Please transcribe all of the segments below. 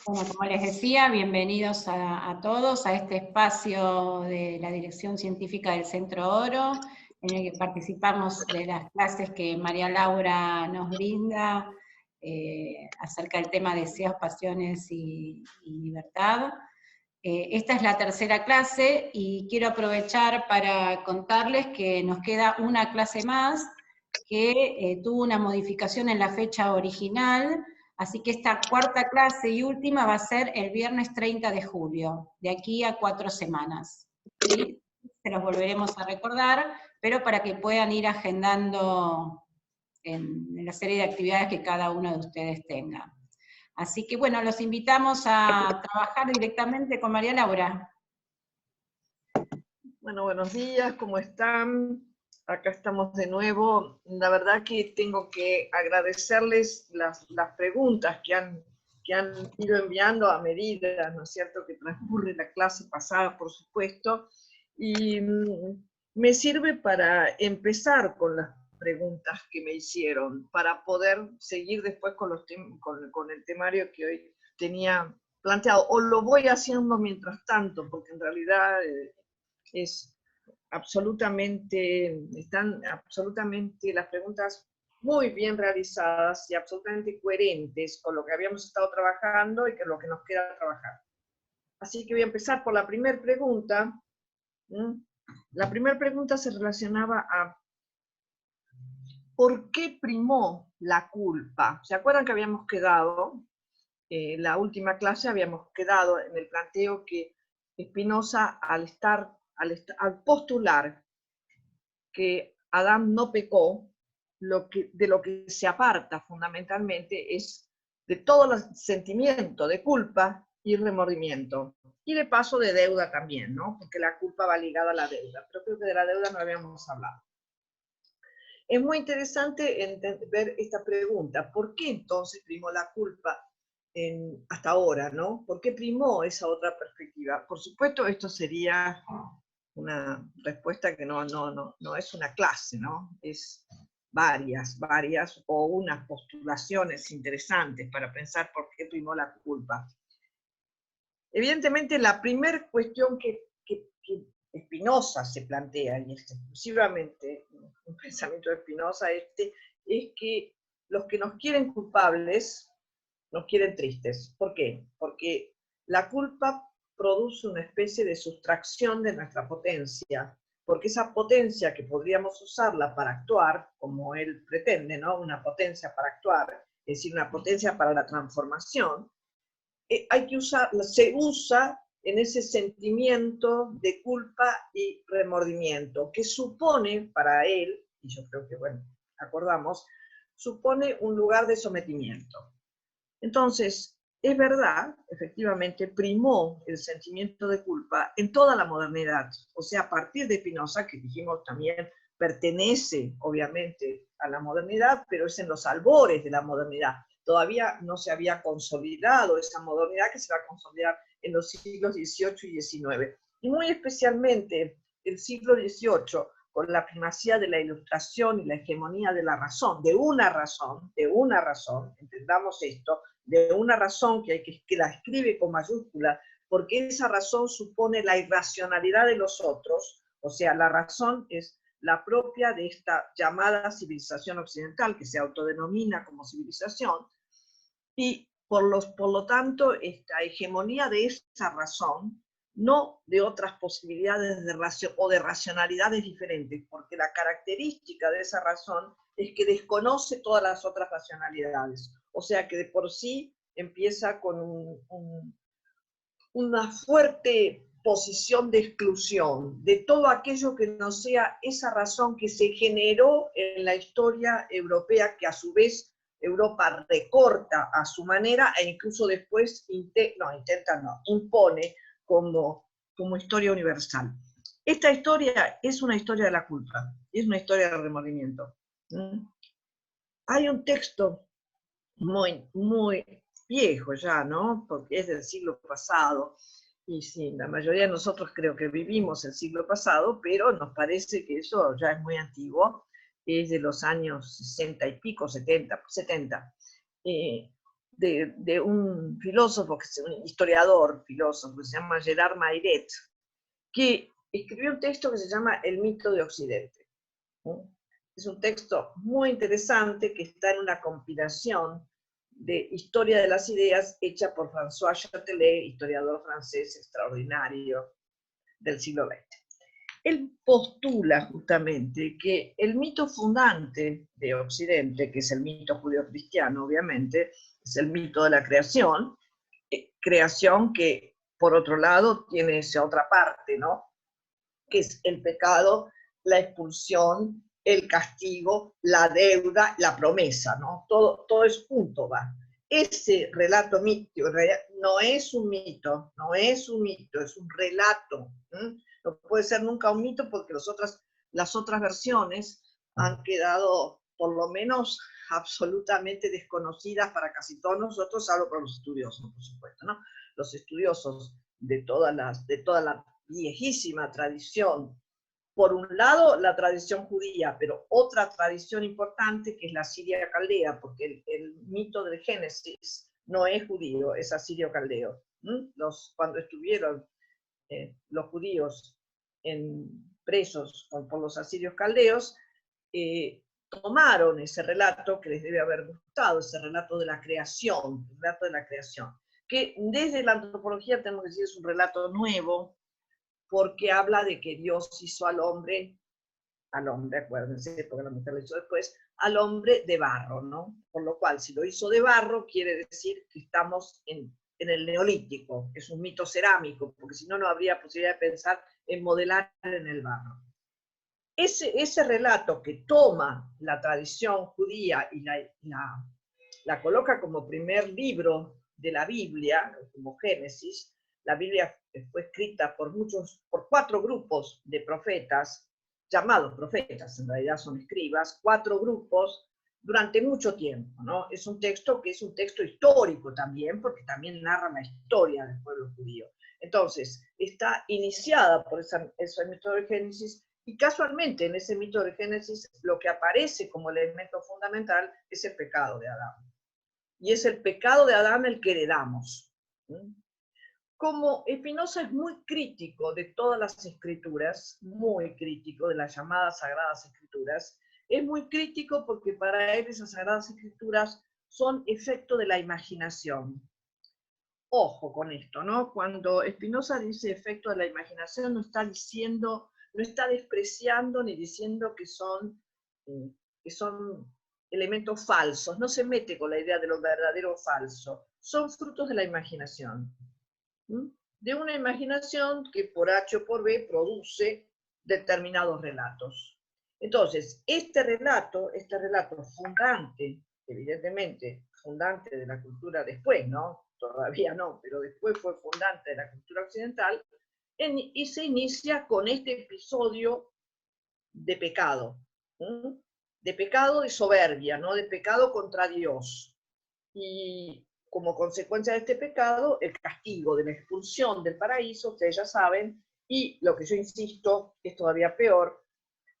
Bueno, como les decía, bienvenidos a todos a este espacio de la Dirección Científica del Centro Oro, en el que participamos de las clases que María Laura nos brinda acerca del tema deseos, pasiones y libertad. Esta es la tercera clase y quiero aprovechar para contarles que nos queda una clase más que tuvo una modificación en la fecha original. Así que esta cuarta clase y última va a ser el viernes 30 de julio, de aquí a 4 semanas. ¿Sí? Se los volveremos a recordar, pero para que puedan ir agendando en la serie de actividades que cada uno de ustedes tenga. Así que bueno, los invitamos a trabajar directamente con María Laura. Bueno, buenos días, ¿cómo están? Acá estamos de nuevo. La verdad que tengo que agradecerles las preguntas que han ido enviando a medida, ¿no es cierto?, que transcurre la clase pasada, por supuesto, y me sirve para empezar con las preguntas que me hicieron, para poder seguir después con el temario que hoy tenía planteado, o lo voy haciendo mientras tanto, porque en realidad es están absolutamente las preguntas muy bien realizadas y absolutamente coherentes con lo que habíamos estado trabajando y con lo que nos queda trabajar. Así que voy a empezar por la primera pregunta. La primera pregunta se relacionaba a ¿por qué primó la culpa? ¿Se acuerdan que habíamos quedado, la última clase habíamos quedado en el planteo que Spinoza al postular que Adán no pecó, de lo que se aparta fundamentalmente es de todo el sentimiento de culpa y remordimiento. Y de paso de deuda también, ¿no? Porque la culpa va ligada a la deuda, pero creo que de la deuda no habíamos hablado. Es muy interesante ver esta pregunta. ¿Por qué entonces primó la culpa hasta ahora, ¿no? ¿Por qué primó esa otra perspectiva? Por supuesto, esto sería una respuesta que no es una clase, ¿no? Es varias, o unas postulaciones interesantes para pensar por qué primó la culpa. Evidentemente, la primera cuestión que Spinoza se plantea, y es exclusivamente un pensamiento de Spinoza es que los que nos quieren culpables nos quieren tristes. ¿Por qué? Porque la culpa produce una especie de sustracción de nuestra potencia, porque esa potencia que podríamos usarla para actuar, como él pretende, ¿no? Una potencia para actuar, es decir, una potencia para la transformación, se usa en ese sentimiento de culpa y remordimiento, que supone para él, y yo creo que, bueno, acordamos, supone un lugar de sometimiento. Entonces, es verdad, efectivamente, primó el sentimiento de culpa en toda la modernidad. O sea, a partir de Spinoza, que dijimos también pertenece, obviamente, a la modernidad, pero es en los albores de la modernidad. Todavía no se había consolidado esa modernidad que se va a consolidar en los siglos XVIII y XIX. Y muy especialmente el siglo XVIII, con la primacía de la ilustración y la hegemonía de la razón, de una razón, entendamos esto, de una razón que la escribe con mayúscula, porque esa razón supone la irracionalidad de los otros, o sea, la razón es la propia de esta llamada civilización occidental, que se autodenomina como civilización, y por lo tanto, esta hegemonía de esa razón, no de otras posibilidades de racionalidades diferentes, porque la característica de esa razón es que desconoce todas las otras racionalidades. O sea que de por sí empieza con una fuerte posición de exclusión de todo aquello que no sea esa razón que se generó en la historia europea, que a su vez Europa recorta a su manera e incluso después impone como historia universal. Esta historia es una historia de la culpa, es una historia del remordimiento. Hay un texto muy, muy viejo ya, ¿no? Porque es del siglo pasado, y sí, la mayoría de nosotros creo que vivimos el siglo pasado, pero nos parece que eso ya es muy antiguo, es de los años 60 y pico, 70. de un filósofo, un historiador filósofo, que se llama Gerard Mayret, que escribió un texto que se llama El mito de Occidente. Es un texto muy interesante que está en una compilación de Historia de las Ideas hecha por François Châtelet, historiador francés extraordinario del siglo XX. Él postula justamente que el mito fundante de Occidente, que es el mito judío-cristiano, obviamente, es el mito de la creación, creación que, por otro lado, tiene esa otra parte, ¿no? Que es el pecado, la expulsión, el castigo, la deuda, la promesa, ¿no? Todo es junto, va. Ese relato mítico no es un mito, no es un mito, es un relato. No puede ser nunca un mito porque las otras versiones han quedado, por lo menos, absolutamente desconocidas para casi todos nosotros, salvo para los estudiosos, por supuesto, ¿no? Los estudiosos de toda la viejísima tradición. Por un lado, la tradición judía, pero otra tradición importante que es la siria caldea, porque el mito del Génesis no es judío, es asirio caldeo. Cuando estuvieron los judíos presos por los asirios caldeos, tomaron ese relato que les debe haber gustado, ese relato de la creación, el relato de la creación, que desde la antropología tenemos que decir es un relato nuevo, porque habla de que Dios hizo al hombre, acuérdense, porque la mujer lo hizo después, al hombre de barro, ¿no? Por lo cual, si lo hizo de barro, quiere decir que estamos en el neolítico, es un mito cerámico, porque si no, no habría posibilidad de pensar en modelar en el barro. Ese relato que toma la tradición judía y la coloca como primer libro de la Biblia, como Génesis. La Biblia fue escrita por 4 grupos de profetas, llamados profetas, en realidad son escribas, 4 grupos durante mucho tiempo, ¿no? Es un texto que es un texto histórico también, porque también narra la historia del pueblo judío. Entonces, está iniciada por ese mito de Génesis, y casualmente en ese mito de Génesis lo que aparece como elemento fundamental es el pecado de Adán. Y es el pecado de Adán el que heredamos. Como Spinoza es muy crítico de todas las escrituras, muy crítico de las llamadas Sagradas Escrituras, es muy crítico porque para él esas Sagradas Escrituras son efecto de la imaginación. Ojo con esto, ¿no? Cuando Spinoza dice efecto de la imaginación, no está diciendo, no está despreciando ni diciendo que son elementos falsos, no se mete con la idea de lo verdadero o falso, son frutos de la imaginación. De una imaginación que por H o por B produce determinados relatos. Entonces, este relato fundante, evidentemente fundante de la cultura después, ¿no? Todavía no, pero después fue fundante de la cultura occidental, y se inicia con este episodio de pecado, de pecado de soberbia, ¿no? De pecado contra Dios. Y como consecuencia de este pecado, el castigo de la expulsión del paraíso, ustedes ya saben, y lo que yo insisto es todavía peor,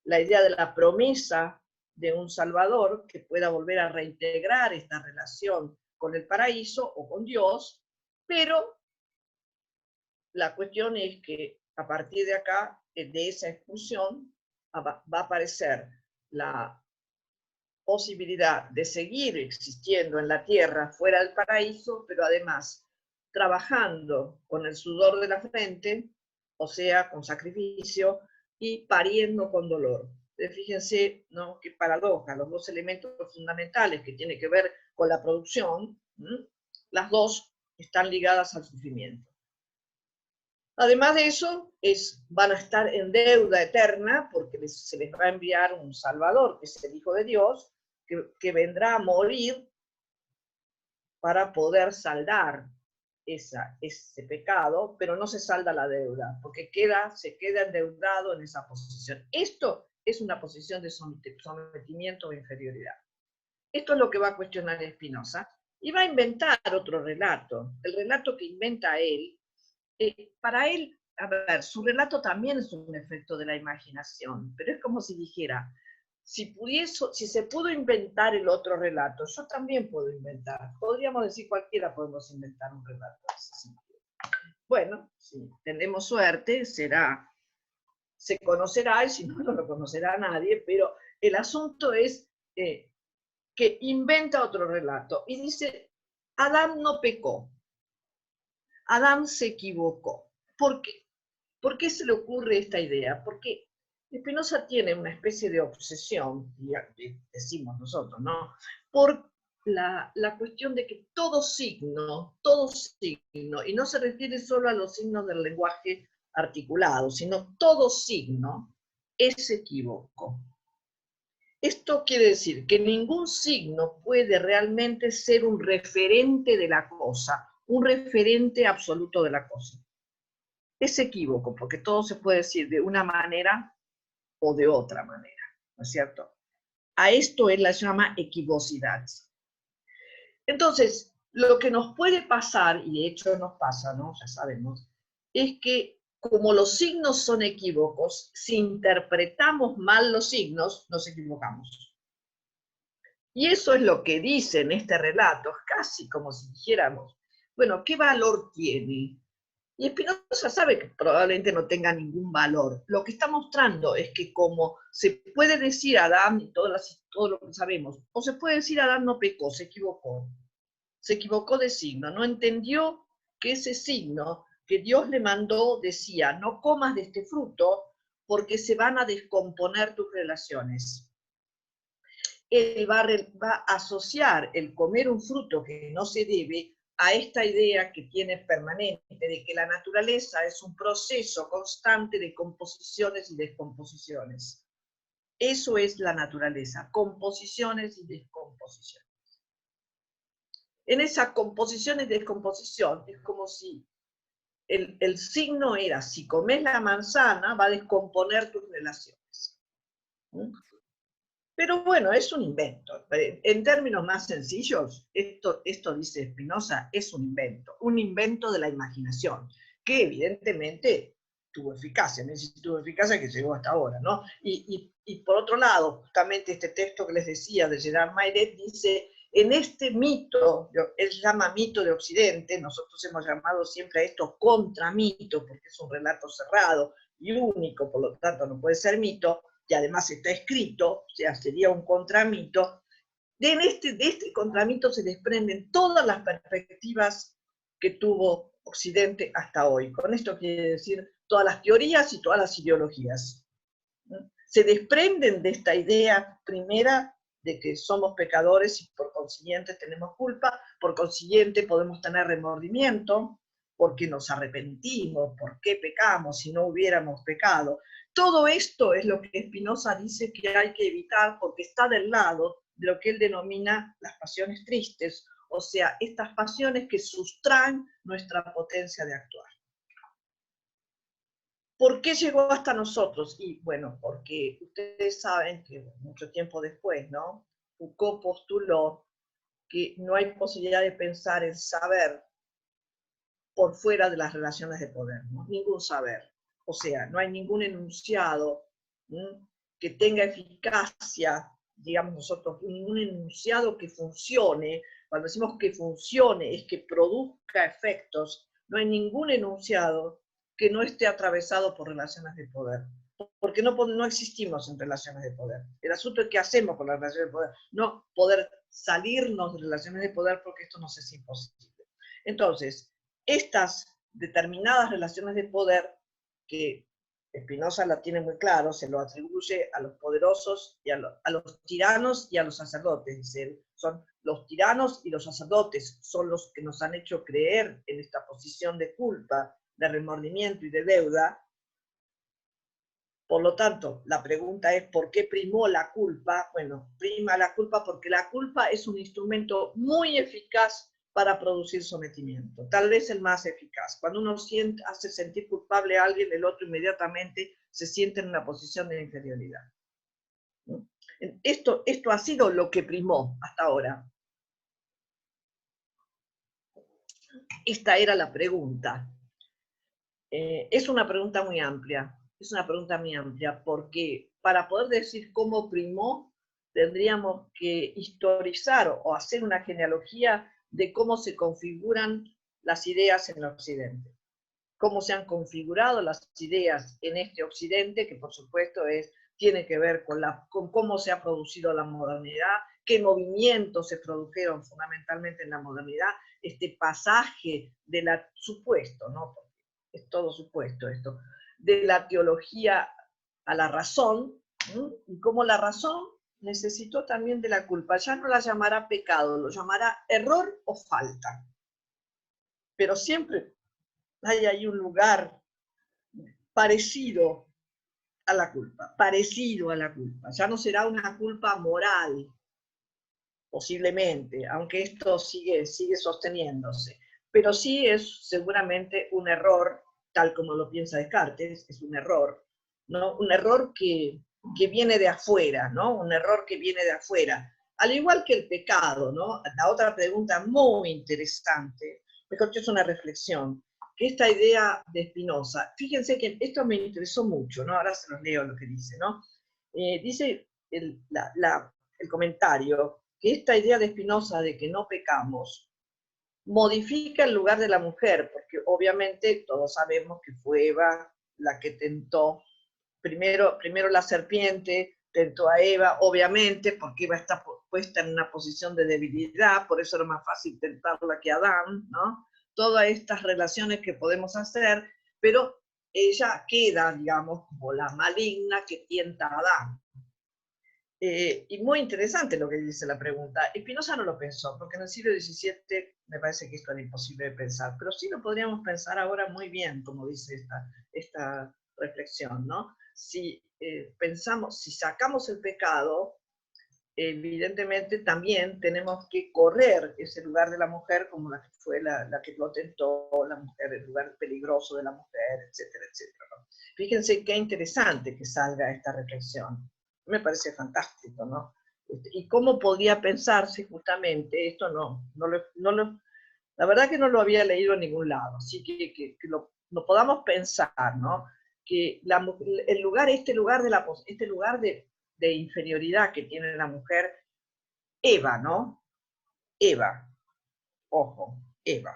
la idea de la promesa de un Salvador que pueda volver a reintegrar esta relación con el paraíso o con Dios, pero la cuestión es que a partir de acá, de esa expulsión, va a aparecer la posibilidad de seguir existiendo en la tierra fuera del paraíso, pero además trabajando con el sudor de la frente, o sea, con sacrificio, y pariendo con dolor. Fíjense, ¿no? Qué paradoja, los dos elementos fundamentales que tienen que ver con la producción, las dos están ligadas al sufrimiento. Además de eso, van a estar en deuda eterna porque se les va a enviar un Salvador, que es el Hijo de Dios, que vendrá a morir para poder saldar ese pecado, pero no se salda la deuda, porque se queda endeudado en esa posición. Esto es una posición de sometimiento o inferioridad. Esto es lo que va a cuestionar Spinoza, y va a inventar otro relato, el relato que inventa él. Para él, a ver, su relato también es un efecto de la imaginación, pero es como si dijera, si se pudo inventar el otro relato, yo también puedo inventar. Podríamos decir cualquiera podemos inventar un relato en ese sentido. Bueno, si tenemos suerte, se conocerá, y si no, no lo conocerá nadie, pero el asunto es que inventa otro relato y dice, Adán no pecó, Adán se equivocó. ¿Por qué? ¿Por qué se le ocurre esta idea? Porque Spinoza tiene una especie de obsesión, decimos nosotros, ¿no? Por la cuestión de que todo signo, y no se refiere solo a los signos del lenguaje articulado, sino todo signo es equívoco. Esto quiere decir que ningún signo puede realmente ser un referente de la cosa, un referente absoluto de la cosa. Es equívoco, porque todo se puede decir de una manera o de otra manera, ¿no es cierto? A esto él la llama equivocidad. Entonces, lo que nos puede pasar, y de hecho nos pasa, ¿no? Ya sabemos, es que como los signos son equívocos, si interpretamos mal los signos, nos equivocamos. Y eso es lo que dice en este relato, casi como si dijéramos, bueno, ¿qué valor tiene? Y Spinoza sabe que probablemente no tenga ningún valor. Lo que está mostrando es que como se puede decir Adán y todo lo que sabemos, o se puede decir Adán no pecó, se equivocó de signo, no entendió que ese signo que Dios le mandó decía, no comas de este fruto porque se van a descomponer tus relaciones. Él va a asociar el comer un fruto que no se debe a esta idea que tiene permanente de que la naturaleza es un proceso constante de composiciones y descomposiciones. Eso es la naturaleza, composiciones y descomposiciones. En esa composición y descomposición es como si el signo era, si comes la manzana, va a descomponer tus relaciones. Pero bueno, es un invento. En términos más sencillos, esto dice Spinoza, es un invento de la imaginación, que evidentemente tuvo eficacia, tuvo eficacia que llegó hasta ahora, ¿no? Y por otro lado, justamente este texto que les decía de Gerard Mayret dice, en este mito, él llama mito de Occidente, nosotros hemos llamado siempre a esto contramito, porque es un relato cerrado y único, por lo tanto no puede ser mito, y además está escrito, o sea, sería un contramito, de este contramito se desprenden todas las perspectivas que tuvo Occidente hasta hoy. Con esto quiere decir todas las teorías y todas las ideologías. Se desprenden de esta idea primera de que somos pecadores y por consiguiente tenemos culpa, por consiguiente podemos tener remordimiento, porque nos arrepentimos, por qué pecamos si no hubiéramos pecado. Todo esto es lo que Spinoza dice que hay que evitar porque está del lado de lo que él denomina las pasiones tristes, o sea, estas pasiones que sustraen nuestra potencia de actuar. ¿Por qué llegó hasta nosotros? Y bueno, porque ustedes saben que mucho tiempo después, ¿no? Foucault postuló que no hay posibilidad de pensar el saber por fuera de las relaciones de poder, ¿no? Ningún saber. O sea, no hay ningún enunciado que tenga eficacia, digamos nosotros, ningún enunciado que funcione. Cuando decimos que funcione es que produzca efectos. No hay ningún enunciado que no esté atravesado por relaciones de poder. Porque no existimos en relaciones de poder. El asunto es qué hacemos con las relaciones de poder. No poder salirnos de relaciones de poder porque esto nos es imposible. Entonces, estas determinadas relaciones de poder, que Spinoza la tiene muy claro, se lo atribuye a los poderosos, y a los tiranos y a los sacerdotes, dice él. Son los tiranos y los sacerdotes, son los que nos han hecho creer en esta posición de culpa, de remordimiento y de deuda. Por lo tanto, la pregunta es, ¿por qué primó la culpa? Bueno, prima la culpa porque la culpa es un instrumento muy eficaz para producir sometimiento, tal vez el más eficaz. Cuando uno hace sentir culpable a alguien, el otro inmediatamente se siente en una posición de inferioridad. Esto ha sido lo que primó hasta ahora. Esta era la pregunta. Es una pregunta muy amplia. es una pregunta muy amplia, porque para poder decir cómo primó, tendríamos que historizar o hacer una genealogía de cómo se configuran las ideas en Occidente. Cómo se han configurado las ideas en este Occidente, que por supuesto tiene que ver con cómo se ha producido la modernidad, qué movimientos se produjeron fundamentalmente en la modernidad, este pasaje de la, supuesto, ¿no? Porque es todo supuesto esto, de la teología a la razón, y cómo la razón necesitó también de la culpa. Ya no la llamará pecado, lo llamará error o falta. Pero siempre hay ahí un lugar parecido a la culpa, parecido a la culpa. Ya no será una culpa moral, posiblemente, aunque esto sigue sosteniéndose, pero sí es seguramente un error, tal como lo piensa Descartes, es un error, ¿no? Un error que viene de afuera, ¿no? Un error que viene de afuera. Al igual que el pecado, ¿no? La otra pregunta muy interesante, mejor que es una reflexión, que esta idea de Spinoza, fíjense que esto me interesó mucho, ¿no? Ahora se los leo lo que dice, ¿no? Dice el comentario que esta idea de Spinoza de que no pecamos modifica el lugar de la mujer, porque obviamente todos sabemos que fue Eva la que tentó, primero la serpiente tentó a Eva, obviamente, porque Eva está puesta en una posición de debilidad, por eso era más fácil tentarla que Adán, ¿no? Todas estas relaciones que podemos hacer, pero ella queda, digamos, como la maligna que tienta a Adán. Y muy interesante lo que dice la pregunta. Spinoza no lo pensó, porque en el siglo XVII me parece que esto era imposible de pensar, pero sí lo podríamos pensar ahora muy bien, como dice esta reflexión, ¿no? Si pensamos, si sacamos el pecado, evidentemente también tenemos que correr ese lugar de la mujer como la que fue la que lo tentó, la mujer, el lugar peligroso de la mujer, etcétera, etcétera, ¿no? Fíjense qué interesante que salga esta reflexión. Me parece fantástico, ¿no? Y cómo podría pensarse justamente, esto la verdad que no lo había leído en ningún lado, así que lo podamos pensar, ¿no? Que este lugar de inferioridad que tiene la mujer, Eva, ¿no? Eva, ojo, Eva,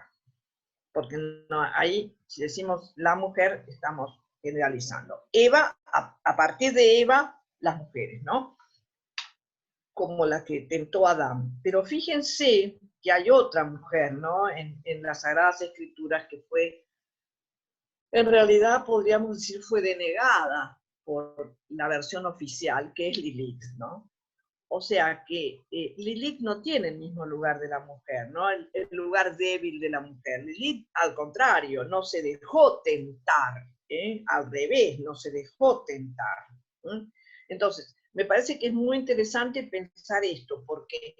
porque no, ahí si decimos la mujer estamos generalizando. Eva, a partir de Eva, las mujeres, ¿no? Como la que tentó a Adán. Pero fíjense que hay otra mujer, ¿no? En las Sagradas Escrituras que fue, en realidad podríamos decir, fue denegada por la versión oficial, que es Lilith, ¿no? O sea que Lilith no tiene el mismo lugar de la mujer, ¿no? El lugar débil de la mujer. Lilith, al contrario, no se dejó tentar, al revés, no se dejó tentar. Entonces, me parece que es muy interesante pensar esto, porque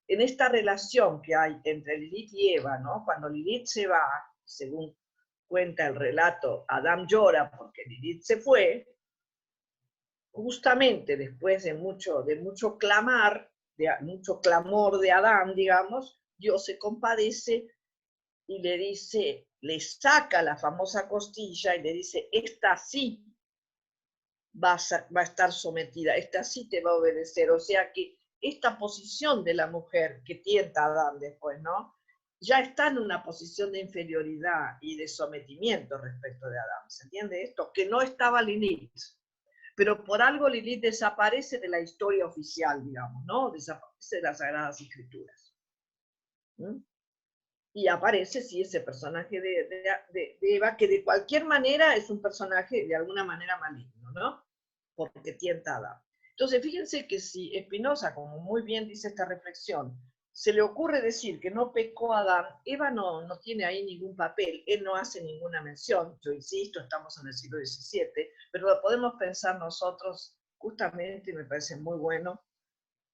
en esta relación que hay entre Lilith y Eva, ¿no? Cuando Lilith se va, según cuenta el relato, Adán llora porque Lilith se fue, justamente después de mucho clamor de Adán, digamos, Dios se compadece y le dice, le saca la famosa costilla y le dice, esta sí va a estar sometida, esta sí te va a obedecer. O sea que esta posición de la mujer que tienta a Adán después, ¿no? Ya está en una posición de inferioridad y de sometimiento respecto de Adán. ¿Se entiende esto? Que no estaba Lilith. Pero por algo Lilith desaparece de la historia oficial, digamos, ¿no? Desaparece de las Sagradas Escrituras. ¿Mm? Y aparece, sí, ese personaje de Eva, que de cualquier manera es un personaje de alguna manera maligno, ¿no? Porque tienta a Adán. Entonces, fíjense que si Spinoza, como muy bien dice esta reflexión, se le ocurre decir que no pecó a Adán, Eva no tiene ahí ningún papel, él no hace ninguna mención, yo insisto, estamos en el siglo XVII, pero lo podemos pensar nosotros justamente, y me parece muy bueno,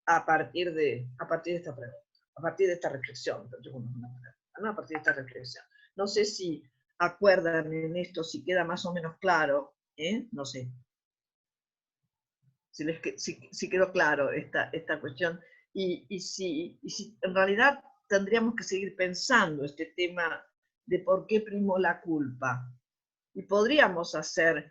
a partir de esta pregunta, a partir de esta reflexión, ¿no? A partir de esta reflexión. No sé si acuerdan en esto, si queda más o menos claro, no sé. Si quedó claro esta cuestión, y si en realidad tendríamos que seguir pensando este tema de por qué primó la culpa. Y podríamos hacer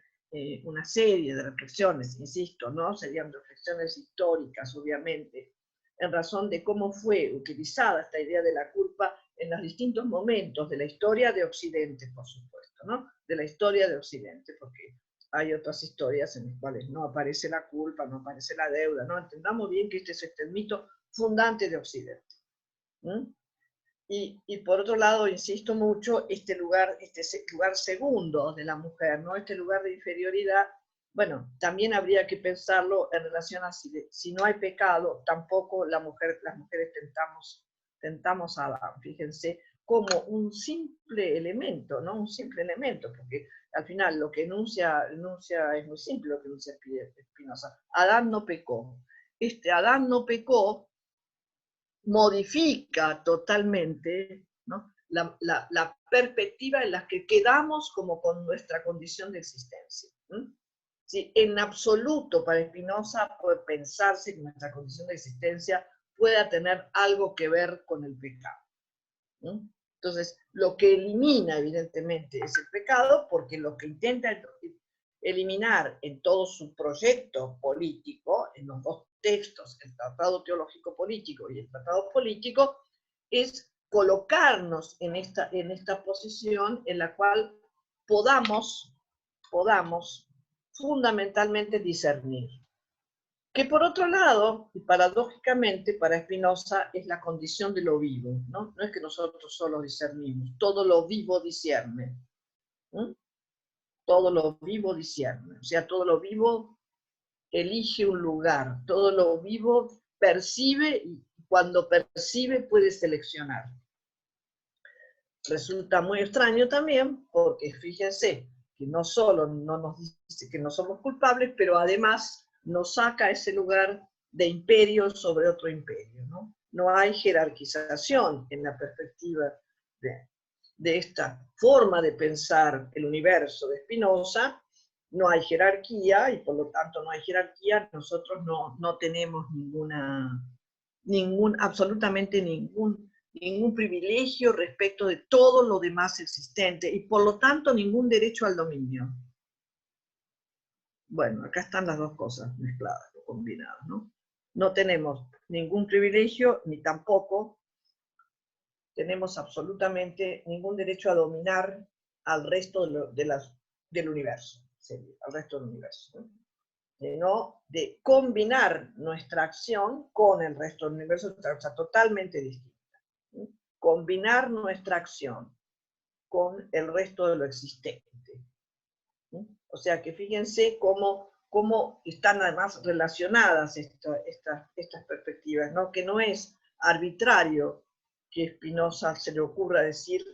una serie de reflexiones, insisto, ¿no? Serían reflexiones históricas, obviamente, en razón de cómo fue utilizada esta idea de la culpa en los distintos momentos de la historia de Occidente, por supuesto, ¿no? De la historia de Occidente, porque hay otras historias en las cuales no aparece la culpa, no aparece la deuda, ¿no? Entendamos bien que este es el mito fundante de Occidente. Y por otro lado, insisto mucho, este lugar segundo de la mujer, ¿no? Este lugar de inferioridad, bueno, también habría que pensarlo en relación a si no hay pecado, tampoco las mujeres tentamos a Adán, fíjense, como un simple elemento, ¿no? Un simple elemento, porque al final lo que enuncia es muy simple, lo que enuncia Spinoza. Adán no pecó. Este Adán no pecó modifica totalmente, ¿no? la perspectiva en la que quedamos como con nuestra condición de existencia. ¿Sí? En absoluto, para Spinoza, puede pensarse que nuestra condición de existencia pueda tener algo que ver con el pecado. Entonces, lo que elimina, evidentemente, es el pecado, porque lo que intenta eliminar en todo su proyecto político, en los dos textos, el Tratado Teológico Político y el Tratado Político, es colocarnos en esta posición en la cual podamos fundamentalmente discernir. Que por otro lado, y paradójicamente para Spinoza, es la condición de lo vivo, ¿no? No es que nosotros solo discernimos, todo lo vivo discierne. Todo lo vivo discierne, o sea, todo lo vivo elige un lugar, todo lo vivo percibe y cuando percibe puede seleccionar. Resulta muy extraño también porque fíjense que no solo no nos dice que no somos culpables, pero además nos saca ese lugar de imperio sobre otro imperio, ¿no? No hay jerarquización en la perspectiva de esta forma de pensar el universo de Spinoza. No hay jerarquía y por lo tanto no hay jerarquía, nosotros no tenemos absolutamente ningún privilegio respecto de todo lo demás existente y por lo tanto ningún derecho al dominio. Bueno, acá están las dos cosas mezcladas o combinadas, ¿no? No tenemos ningún privilegio ni tampoco tenemos absolutamente ningún derecho a dominar al resto del universo, al resto del universo, ¿no? Sino de combinar nuestra acción con el resto del universo, o sea, totalmente distinta. ¿Sí? Combinar nuestra acción con el resto de lo existente. ¿Sí? O sea que fíjense cómo están además relacionadas estas perspectivas, ¿no? Que no es arbitrario que Spinoza se le ocurra decir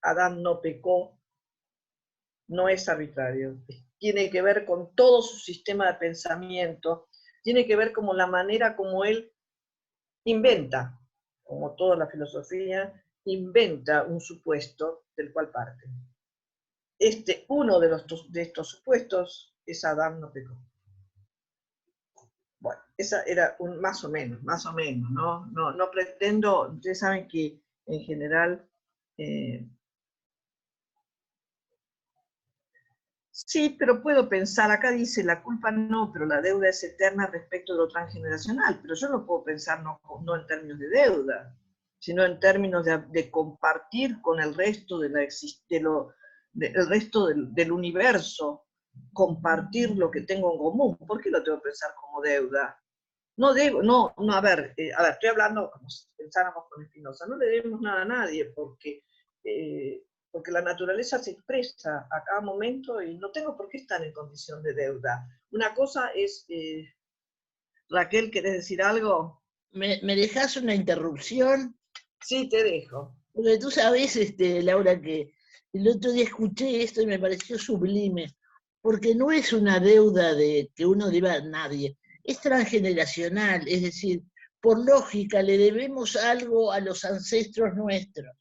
Adán no pecó, no es arbitrario. Tiene que ver con todo su sistema de pensamiento, tiene que ver con la manera como él inventa, como toda la filosofía, inventa un supuesto del cual parte. Uno de estos supuestos es Adán no pecó. Bueno, esa era más o menos, ¿no? No pretendo, ustedes saben que en general sí, pero puedo pensar, acá dice la culpa no, pero la deuda es eterna respecto de lo transgeneracional, pero yo no puedo pensar no en términos de deuda, sino en términos de compartir con el resto del resto del universo, compartir lo que tengo en común. ¿Por qué lo tengo que pensar como deuda? A ver, estoy hablando como si pensáramos con Spinoza, no le debemos nada a nadie, porque la naturaleza se expresa a cada momento y no tengo por qué estar en condición de deuda. Una cosa es, Raquel, ¿querés decir algo? ¿Me dejás una interrupción? Sí, te dejo. Porque tú sabes, Laura, que el otro día escuché esto y me pareció sublime, porque no es una deuda de que uno deba a nadie, es transgeneracional, es decir, por lógica le debemos algo a los ancestros nuestros.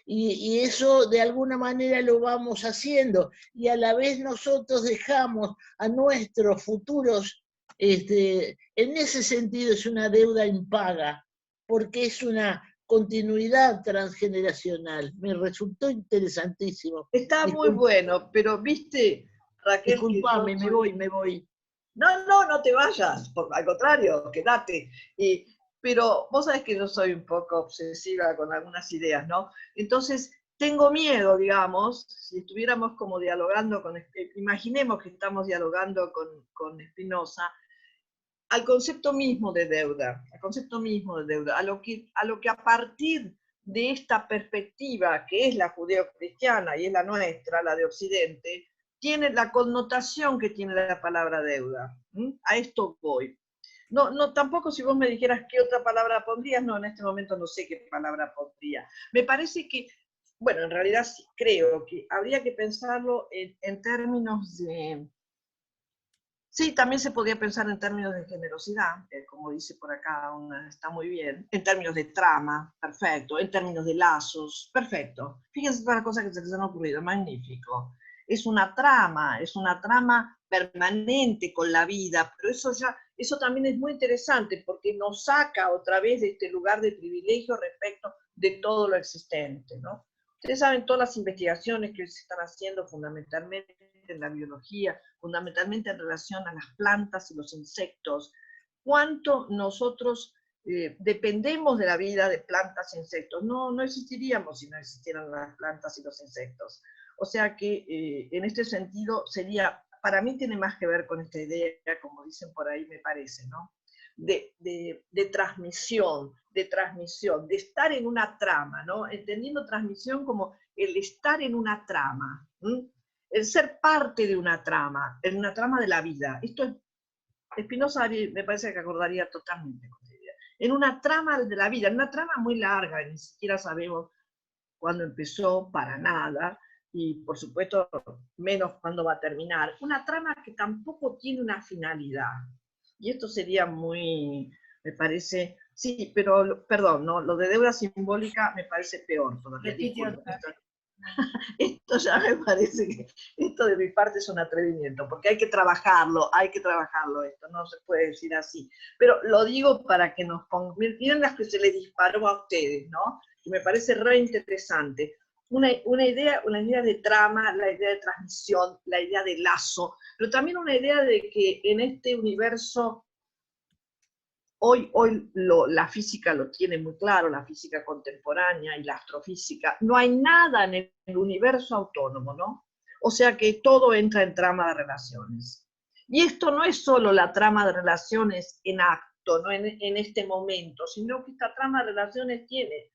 Y eso de alguna manera lo vamos haciendo, y a la vez nosotros dejamos a nuestros futuros, en ese sentido es una deuda impaga, porque es una continuidad transgeneracional. Me resultó interesantísimo. Está muy bueno, pero viste, Raquel, que Disculpame, yo... me voy. No te vayas, al contrario, quédate. Pero vos sabés que yo soy un poco obsesiva con algunas ideas, ¿no? Entonces, tengo miedo, digamos, si estuviéramos como dialogando imaginemos que estamos dialogando con Spinoza, al concepto mismo de deuda, a lo que a partir de esta perspectiva, que es la judeocristiana y es la nuestra, la de Occidente, tiene la connotación que tiene la palabra deuda. A esto voy. No, tampoco si vos me dijeras qué otra palabra pondrías, no, en este momento no sé qué palabra pondría. Me parece que, bueno, en realidad sí, creo que habría que pensarlo en términos de... Sí, también se podría pensar en términos de generosidad, como dice por acá, está muy bien, en términos de trama, perfecto, en términos de lazos, perfecto. Fíjense todas las cosas que se les han ocurrido, magnífico. Es una trama permanente con la vida, pero eso también es muy interesante porque nos saca otra vez de este lugar de privilegio respecto de todo lo existente, ¿no? Ustedes saben todas las investigaciones que se están haciendo fundamentalmente en la biología, fundamentalmente en relación a las plantas y los insectos, cuánto nosotros dependemos de la vida de plantas e insectos. No existiríamos si no existieran las plantas y los insectos. O sea que en este sentido para mí tiene más que ver con esta idea, como dicen por ahí, me parece, ¿no? De transmisión, de estar en una trama, ¿no? Entendiendo transmisión como el estar en una trama, el ser parte de una trama, en una trama de la vida. Esto Spinoza me parece que acordaría totalmente con esta idea. En una trama de la vida, en una trama muy larga, ni siquiera sabemos cuándo empezó, para nada, y por supuesto menos cuándo va a terminar. Una trama que tampoco tiene una finalidad. Y esto sería muy, me parece, sí, pero, perdón, ¿no? Lo de deuda simbólica me parece peor todavía. Esto ya me parece que, esto de mi parte es un atrevimiento, porque hay que trabajarlo esto, no se puede decir así. Pero lo digo para que nos pongan, miren las que se les disparó a ustedes, ¿no? Y me parece re interesante. Una idea de trama, la idea de transmisión, la idea de lazo, pero también una idea de que en este universo, hoy la física lo tiene muy claro, la física contemporánea y la astrofísica, no hay nada en el universo autónomo, ¿no? O sea que todo entra en trama de relaciones. Y esto no es solo la trama de relaciones en acto, no en este momento, sino que esta trama de relaciones tiene,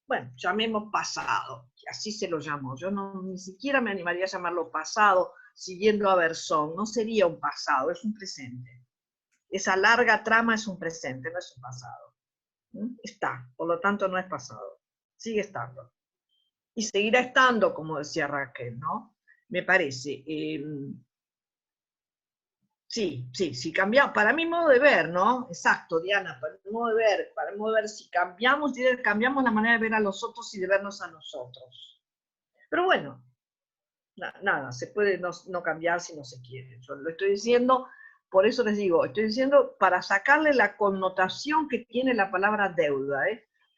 bueno, llamemos pasado, que así se lo llamo. Yo ni siquiera me animaría a llamarlo pasado, siguiendo a Bersón, no sería un pasado, es un presente. Esa larga trama es un presente, no es un pasado. Está, por lo tanto no es pasado, sigue estando. Y seguirá estando, como decía Raquel, ¿no? Me parece. Sí, cambiamos, para mi modo de ver, ¿no? Exacto, Diana, para mi modo de ver, si cambiamos la manera de ver a los otros y de vernos a nosotros. Pero bueno, nada, se puede no cambiar si no se quiere. Yo lo estoy diciendo, por eso les digo, estoy diciendo para sacarle la connotación que tiene la palabra deuda,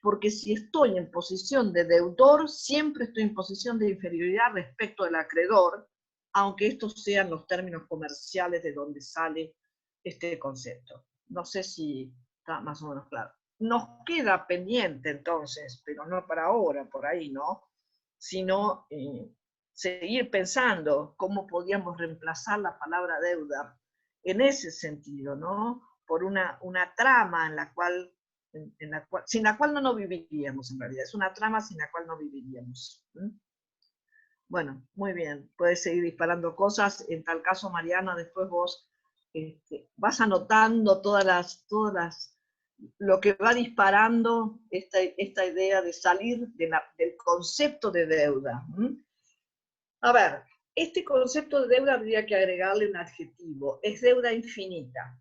porque si estoy en posición de deudor, siempre estoy en posición de inferioridad respecto del acreedor, aunque estos sean los términos comerciales de donde sale este concepto. No sé si está más o menos claro. Nos queda pendiente entonces, pero no para ahora, por ahí, ¿no? Sino seguir pensando cómo podíamos reemplazar la palabra deuda en ese sentido, ¿no? Por una trama sin la cual no viviríamos en realidad. Es una trama sin la cual no viviríamos. Bueno, muy bien. Puedes seguir disparando cosas. En tal caso, Mariana, después vos vas anotando lo que va disparando esta idea de salir del concepto de deuda. A ver, este concepto de deuda habría que agregarle un adjetivo. Es deuda infinita.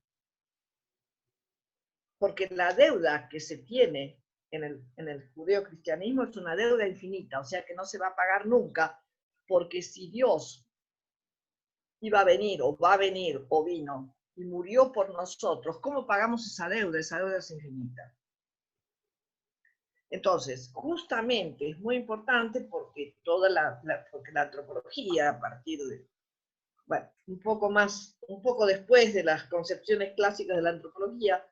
Porque la deuda que se tiene en el judeocristianismo es una deuda infinita, o sea que no se va a pagar nunca, porque si Dios iba a venir, o va a venir, o vino, y murió por nosotros, ¿cómo pagamos esa deuda? Esa deuda es infinita. Entonces, justamente es muy importante porque porque la antropología, a partir bueno, un poco después de las concepciones clásicas de la antropología,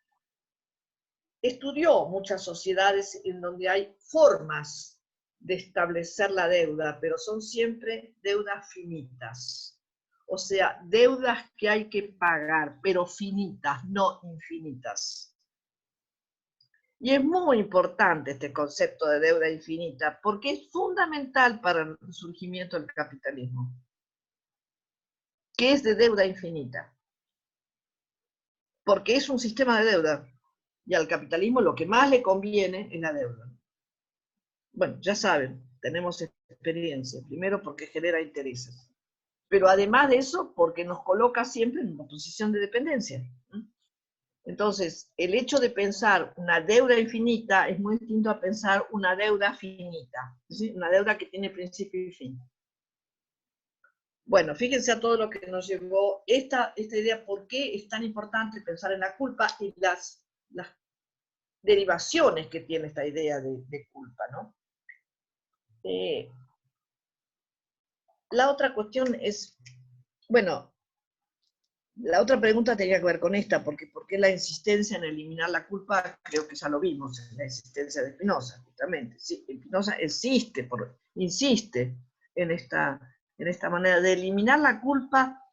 estudió muchas sociedades en donde hay formas de establecer la deuda, pero son siempre deudas finitas. O sea, deudas que hay que pagar, pero finitas, no infinitas. Y es muy importante este concepto de deuda infinita, porque es fundamental para el surgimiento del capitalismo. ¿Qué es de deuda infinita? Porque es un sistema de deuda, y al capitalismo lo que más le conviene es la deuda. Bueno, ya saben, tenemos experiencia, primero porque genera intereses, pero además de eso, porque nos coloca siempre en una posición de dependencia. Entonces, el hecho de pensar una deuda infinita es muy distinto a pensar una deuda finita, ¿sí? Una deuda que tiene principio y fin. Bueno, fíjense a todo lo que nos llevó esta idea, por qué es tan importante pensar en la culpa y las derivaciones que tiene esta idea de culpa, ¿no? La otra cuestión es, bueno, la otra pregunta tenía que ver con esta, porque ¿por qué la insistencia en eliminar la culpa? Creo que ya lo vimos en la insistencia de Spinoza, justamente. Sí, Spinoza insiste en esta manera de eliminar la culpa.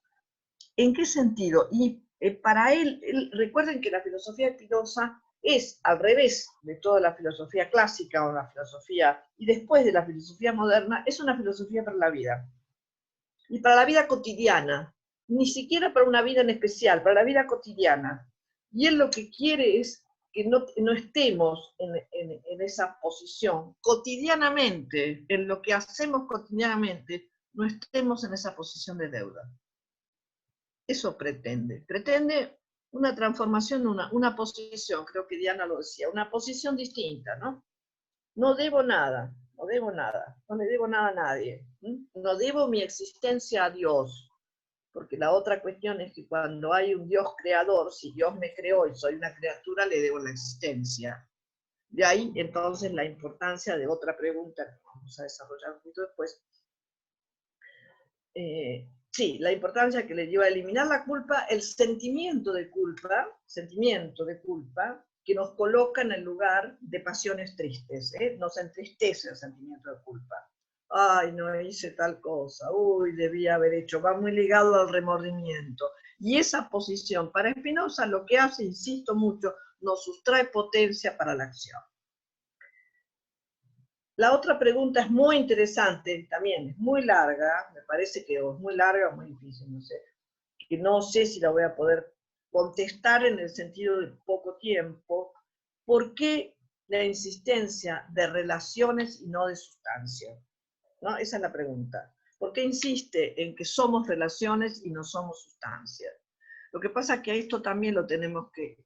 ¿En qué sentido? Y para él, recuerden que la filosofía de Spinoza es al revés de toda la filosofía clásica o la filosofía, y después de la filosofía moderna, es una filosofía para la vida. Y para la vida cotidiana, ni siquiera para una vida en especial, para la vida cotidiana. Y él lo que quiere es que no estemos en esa posición cotidianamente, en lo que hacemos cotidianamente, no estemos en esa posición de deuda. Eso pretende una transformación, una posición, creo que Diana lo decía, una posición distinta, ¿no? No debo nada, no le debo nada a nadie. No debo mi existencia a Dios, porque la otra cuestión es que cuando hay un Dios creador, si Dios me creó y soy una criatura, le debo la existencia. De ahí entonces la importancia de otra pregunta que vamos a desarrollar un poquito después. Sí, la importancia que le lleva a eliminar la culpa, el sentimiento de culpa, que nos coloca en el lugar de pasiones tristes, nos entristece el sentimiento de culpa. Ay, no hice tal cosa, uy, debía haber hecho, va muy ligado al remordimiento. Y esa posición, para Spinoza, lo que hace, insisto mucho, nos sustrae potencia para la acción. La otra pregunta es muy interesante, también es muy larga, me parece que es muy larga o muy difícil, no sé, que no sé si la voy a poder contestar en el sentido de poco tiempo. ¿Por qué la insistencia de relaciones y no de sustancia? ¿No? Esa es la pregunta. ¿Por qué insiste en que somos relaciones y no somos sustancia? Lo que pasa es que a esto también lo tenemos que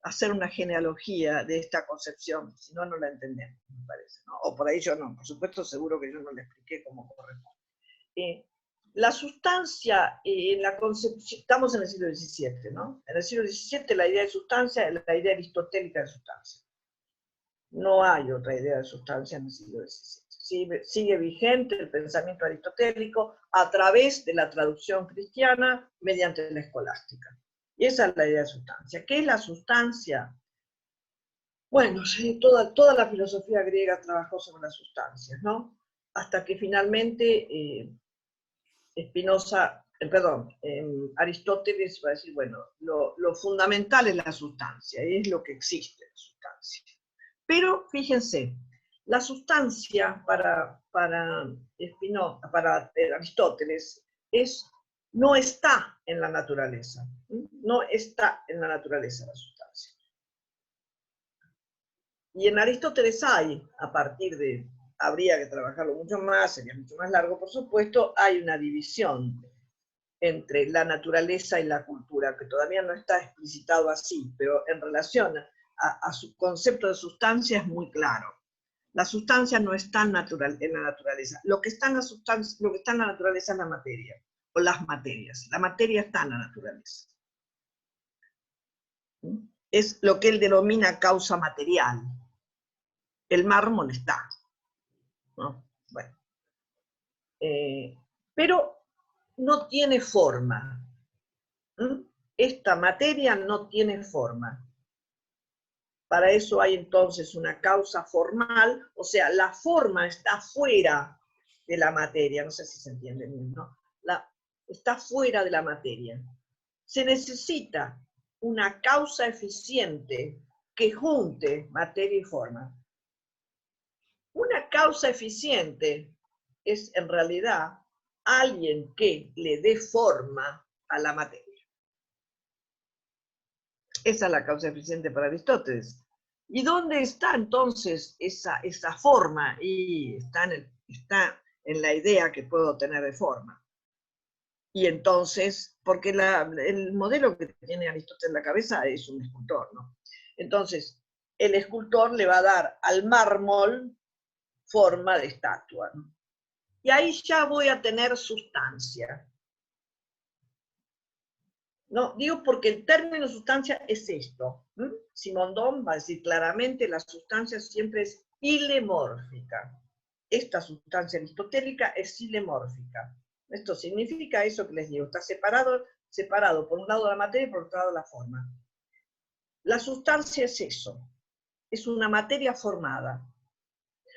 hacer una genealogía de esta concepción, si no, no la entendemos, me parece, ¿no? O por ahí yo no, por supuesto, seguro que yo no la expliqué como corresponde. La sustancia, en la concepción, estamos en el siglo XVII, ¿no? En el siglo XVII la idea de sustancia es la idea aristotélica de sustancia. No hay otra idea de sustancia en el siglo XVII. Sigue vigente el pensamiento aristotélico a través de la traducción cristiana mediante la escolástica. Y esa es la idea de sustancia. ¿Qué es la sustancia? Bueno, sí, toda la filosofía griega trabajó sobre las sustancias, ¿no? Hasta que finalmente Aristóteles va a decir, bueno, lo fundamental es la sustancia, es lo que existe, la sustancia. Pero fíjense, la sustancia para Aristóteles no está en la naturaleza, no está en la naturaleza la sustancia. Y en Aristóteles hay, habría que trabajarlo mucho más, sería mucho más largo, por supuesto, hay una división entre la naturaleza y la cultura, que todavía no está explicitado así, pero en relación a su concepto de sustancia es muy claro. La sustancia no está en la naturaleza. Lo que está en la naturaleza es la materia, o las materias. La materia está en la naturaleza. Es lo que él denomina causa material. El mármol está, ¿no? Bueno. Pero no tiene forma. Esta materia no tiene forma. Para eso hay entonces una causa formal, o sea, la forma está fuera de la materia, no sé si se entiende bien, ¿no? Está fuera de la materia. Se necesita una causa eficiente que junte materia y forma. Una causa eficiente es en realidad alguien que le dé forma a la materia. Esa es la causa eficiente para Aristóteles. ¿Y dónde está entonces esa forma? Y está en la idea que puedo tener de forma. Y entonces, porque el modelo que tiene Aristóteles en la cabeza es un escultor, ¿no? Entonces, el escultor le va a dar al mármol forma de estatua, ¿no? Y ahí ya voy a tener sustancia. No, digo porque el término sustancia es esto. Simondon va a decir claramente, la sustancia siempre es hilemórfica. Esta sustancia aristotélica es hilemórfica. Esto significa eso que les digo, está separado por un lado la materia y por otro lado la forma. La sustancia es eso, es una materia formada,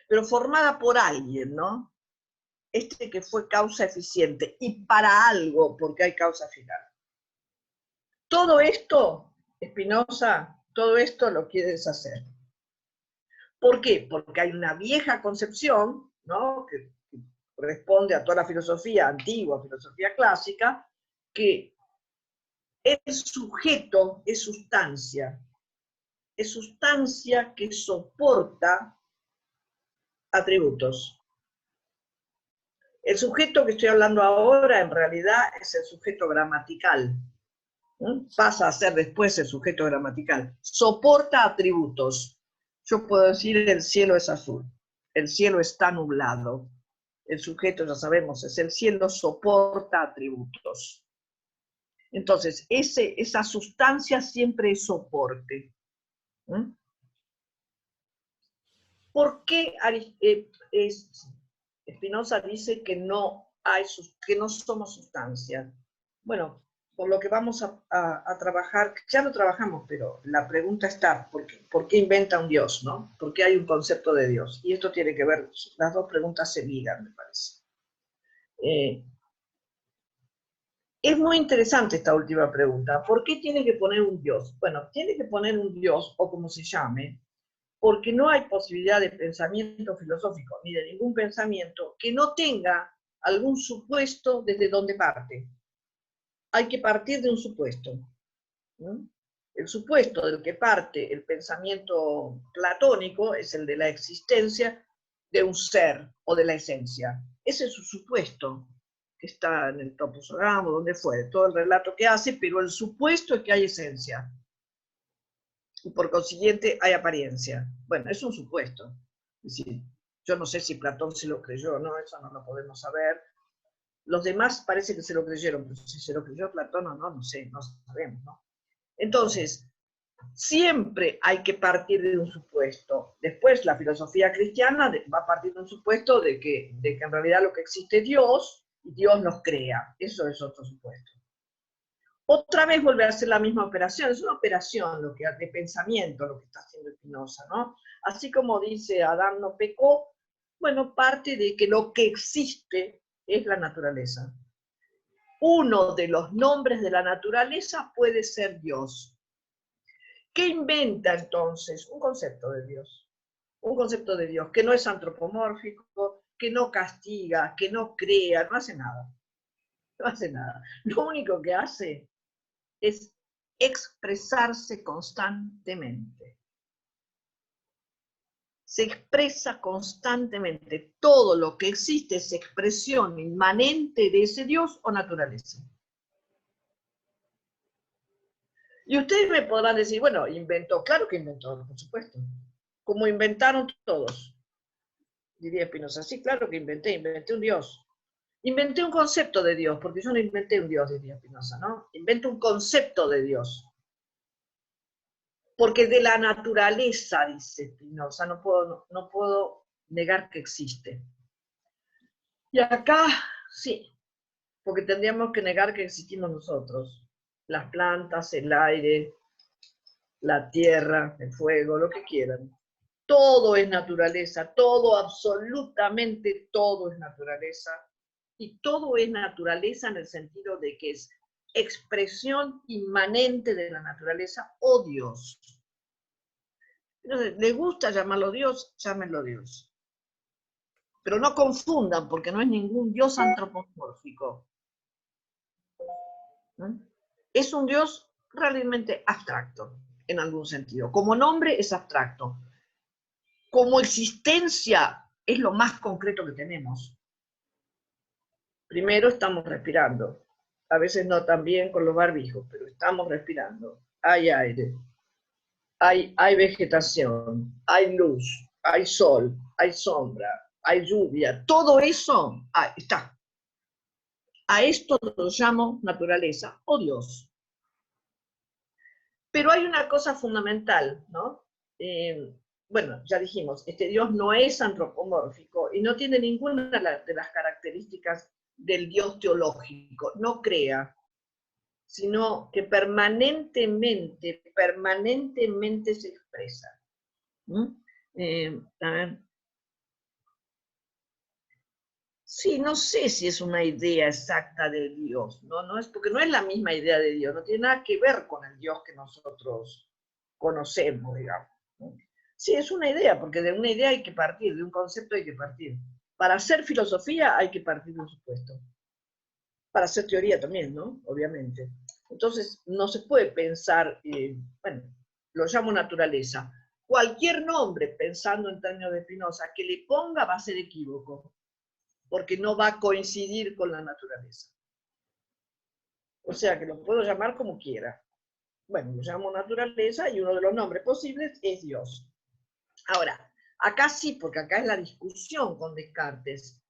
pero formada por alguien, ¿no? Este que fue causa eficiente, y para algo, porque hay causa final. Todo esto, Spinoza, todo esto lo quiere deshacer. ¿Por qué? Porque hay una vieja concepción, ¿no?, que corresponde a toda la filosofía antigua, filosofía clásica, que el sujeto es sustancia que soporta atributos. El sujeto que estoy hablando ahora en realidad es el sujeto gramatical. Pasa a ser después el sujeto gramatical. Soporta atributos. Yo puedo decir el cielo es azul, el cielo está nublado. El sujeto, ya sabemos, es el cielo, soporta atributos. Entonces, esa sustancia siempre es soporte. ¿Por qué Spinoza dice que no somos sustancia? Bueno, por lo que vamos a trabajar, ya lo trabajamos, pero la pregunta está, ¿por qué inventa un Dios, no? ¿Por qué hay un concepto de Dios? Y esto tiene que ver, las dos preguntas se ligan, me parece. Es muy interesante esta última pregunta. ¿Por qué tiene que poner un Dios? Bueno, tiene que poner un Dios, o como se llame, porque no hay posibilidad de pensamiento filosófico, ni de ningún pensamiento, que no tenga algún supuesto desde donde parte. Hay que partir de un supuesto. El supuesto del que parte el pensamiento platónico es el de la existencia de un ser o de la esencia. Ese es su supuesto, que está en el Toposogamo, donde fue, todo el relato que hace, pero el supuesto es que hay esencia. Y por consiguiente hay apariencia. Bueno, es un supuesto. Es decir, yo no sé si Platón se lo creyó o no, eso no lo podemos saber. Los demás parece que se lo creyeron, pero si se lo creyó Platón o no, no sé, no sabemos, ¿no? Entonces, siempre hay que partir de un supuesto. Después la filosofía cristiana va a partir de un supuesto de que en realidad lo que existe es Dios, y Dios nos crea. Eso es otro supuesto. Otra vez vuelve a hacer la misma operación, es una operación de pensamiento lo que está haciendo Spinoza, ¿no? Así como dice Adán no pecó, bueno, parte de que lo que existe es la naturaleza. Uno de los nombres de la naturaleza puede ser Dios. ¿Qué inventa entonces? Un concepto de Dios. Un concepto de Dios que no es antropomórfico, que no castiga, que no crea, no hace nada. No hace nada. Lo único que hace es expresarse constantemente. Se expresa constantemente. Todo lo que existe es expresión inmanente de ese Dios o naturaleza. Y ustedes me podrán decir, bueno, inventó, claro que inventó, por supuesto. Como inventaron todos. Diría Spinoza, sí, claro que inventé un Dios. Inventé un concepto de Dios, porque yo no inventé un Dios, diría Spinoza, ¿no? Invento un concepto de Dios. Porque de la naturaleza, dice Spinoza, no puedo negar que existe. Y acá, sí, porque tendríamos que negar que existimos nosotros. Las plantas, el aire, la tierra, el fuego, lo que quieran. Todo es naturaleza, todo, absolutamente todo es naturaleza. Y todo es naturaleza en el sentido de que es expresión inmanente de la naturaleza o Dios. ¿Les gusta llamarlo Dios? Llámenlo Dios. Pero no confundan, porque no es ningún Dios antropomórfico. ¿No? Es un Dios realmente abstracto, en algún sentido. Como nombre es abstracto. Como existencia es lo más concreto que tenemos. Primero estamos respirando. A veces no tan bien con los barbijos, pero estamos respirando. Hay aire, hay vegetación, hay luz, hay sol, hay sombra, hay lluvia. Todo eso está. A esto lo llamo naturaleza o Dios. Pero hay una cosa fundamental, ¿no? Bueno, ya dijimos, este Dios no es antropomórfico y no tiene ninguna de las características del Dios teológico, no crea, sino que permanentemente se expresa. A ver. Sí, no sé si es una idea exacta de Dios, no es, porque no es la misma idea de Dios, no tiene nada que ver con el Dios que nosotros conocemos, digamos. Sí, es una idea, porque de una idea hay que partir, de un concepto hay que partir. Para hacer filosofía hay que partir de un supuesto. Para hacer teoría también, ¿no? Obviamente. Entonces, no se puede pensar, bueno, lo llamo naturaleza. Cualquier nombre, pensando en términos de Spinoza, que le ponga va a ser equívoco, porque no va a coincidir con la naturaleza. O sea, que lo puedo llamar como quiera. Bueno, lo llamo naturaleza y uno de los nombres posibles es Dios. Ahora, acá sí, porque acá es la discusión con Descartes.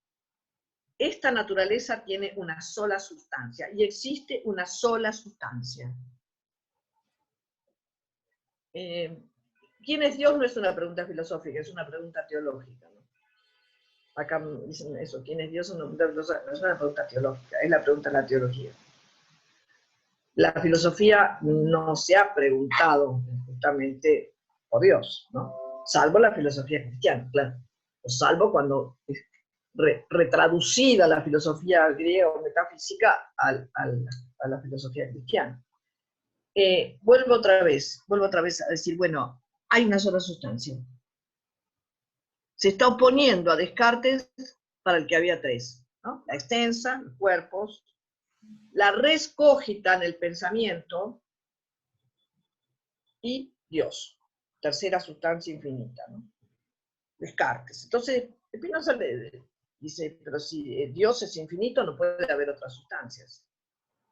Esta naturaleza tiene una sola sustancia y existe una sola sustancia. ¿Quién es Dios? No es una pregunta filosófica, es una pregunta teológica, ¿no? Acá dicen eso, ¿quién es Dios? No es una pregunta teológica, es la pregunta de la teología. La filosofía no se ha preguntado justamente por Dios, ¿no? Salvo la filosofía cristiana, claro. O salvo cuando es retraducida la filosofía griega o metafísica a la filosofía cristiana. Vuelvo otra vez a decir, bueno, hay una sola sustancia. Se está oponiendo a Descartes para el que había tres, ¿no? La extensa, los cuerpos, la res cogita en el pensamiento y Dios, tercera sustancia infinita, ¿no? Descartes. Entonces, Spinoza le dice, pero si Dios es infinito, no puede haber otras sustancias.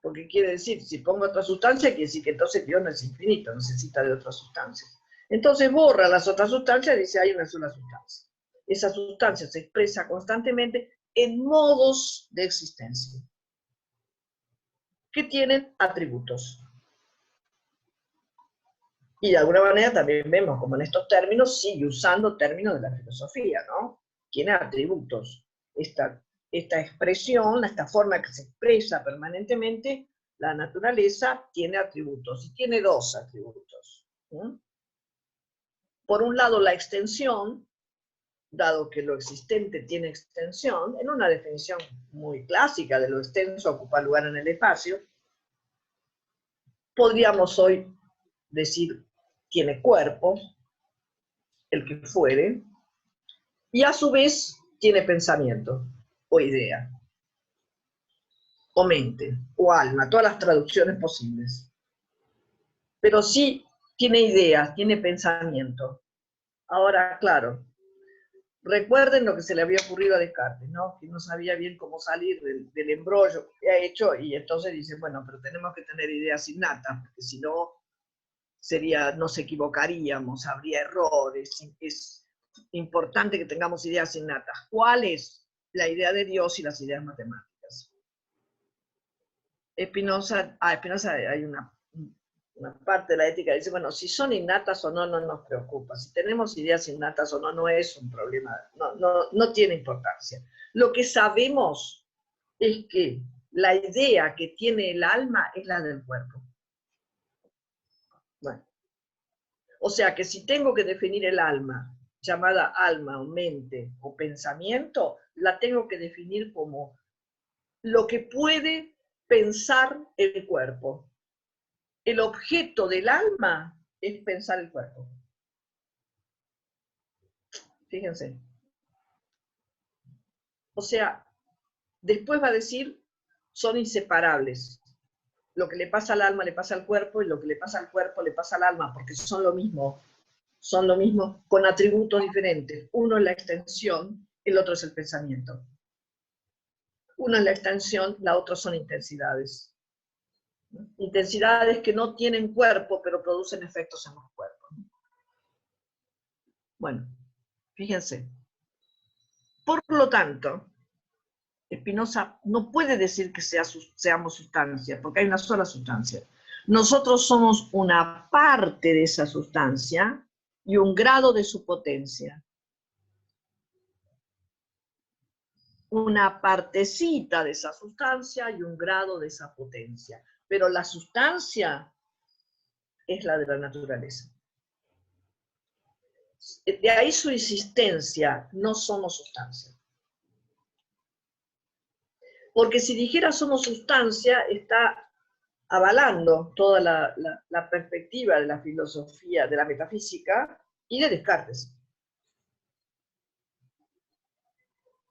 Porque quiere decir, si pongo otra sustancia, quiere decir que entonces Dios no es infinito, necesita de otras sustancias. Entonces borra las otras sustancias y dice, hay una sola sustancia. Esa sustancia se expresa constantemente en modos de existencia, que tienen atributos. Y de alguna manera también vemos como en estos términos sigue usando términos de la filosofía, ¿no? Tiene atributos. Esta expresión, esta forma que se expresa permanentemente, la naturaleza tiene atributos, y tiene dos atributos. ¿Sí? Por un lado, la extensión, dado que lo existente tiene extensión, en una definición muy clásica de lo extenso ocupa lugar en el espacio, podríamos hoy decir, tiene cuerpo, el que fuere, y a su vez tiene pensamiento, o idea, o mente, o alma, todas las traducciones posibles. Pero sí tiene ideas, tiene pensamiento. Ahora, claro, recuerden lo que se le había ocurrido a Descartes, ¿no? Que no sabía bien cómo salir del embrollo que ha hecho, y entonces dice, bueno, pero tenemos que tener ideas innatas, porque si no, nos equivocaríamos, habría errores, es importante que tengamos ideas innatas. ¿Cuál es la idea de Dios y las ideas matemáticas? Spinoza hay una parte de la ética que dice, bueno, si son innatas o no, no nos preocupa. Si tenemos ideas innatas o no, no es un problema, no tiene importancia. Lo que sabemos es que la idea que tiene el alma es la del cuerpo. Bueno, o sea que si tengo que definir el alma, llamada alma o mente o pensamiento, la tengo que definir como lo que puede pensar el cuerpo. El objeto del alma es pensar el cuerpo. Fíjense. O sea, después va a decir, son inseparables. Lo que le pasa al alma le pasa al cuerpo, y lo que le pasa al cuerpo le pasa al alma, porque son lo mismo con atributos diferentes. Uno es la extensión, el otro es el pensamiento. Uno es la extensión, la otra son intensidades. Intensidades que no tienen cuerpo, pero producen efectos en los cuerpos. Bueno, fíjense. Por lo tanto, Spinoza no puede decir que seamos sustancia, porque hay una sola sustancia. Nosotros somos una parte de esa sustancia y un grado de su potencia. Una partecita de esa sustancia y un grado de esa potencia. Pero la sustancia es la de la naturaleza. De ahí su existencia, no somos sustancia. Porque si dijera somos sustancia, está avalando toda la perspectiva de la filosofía, de la metafísica y de Descartes.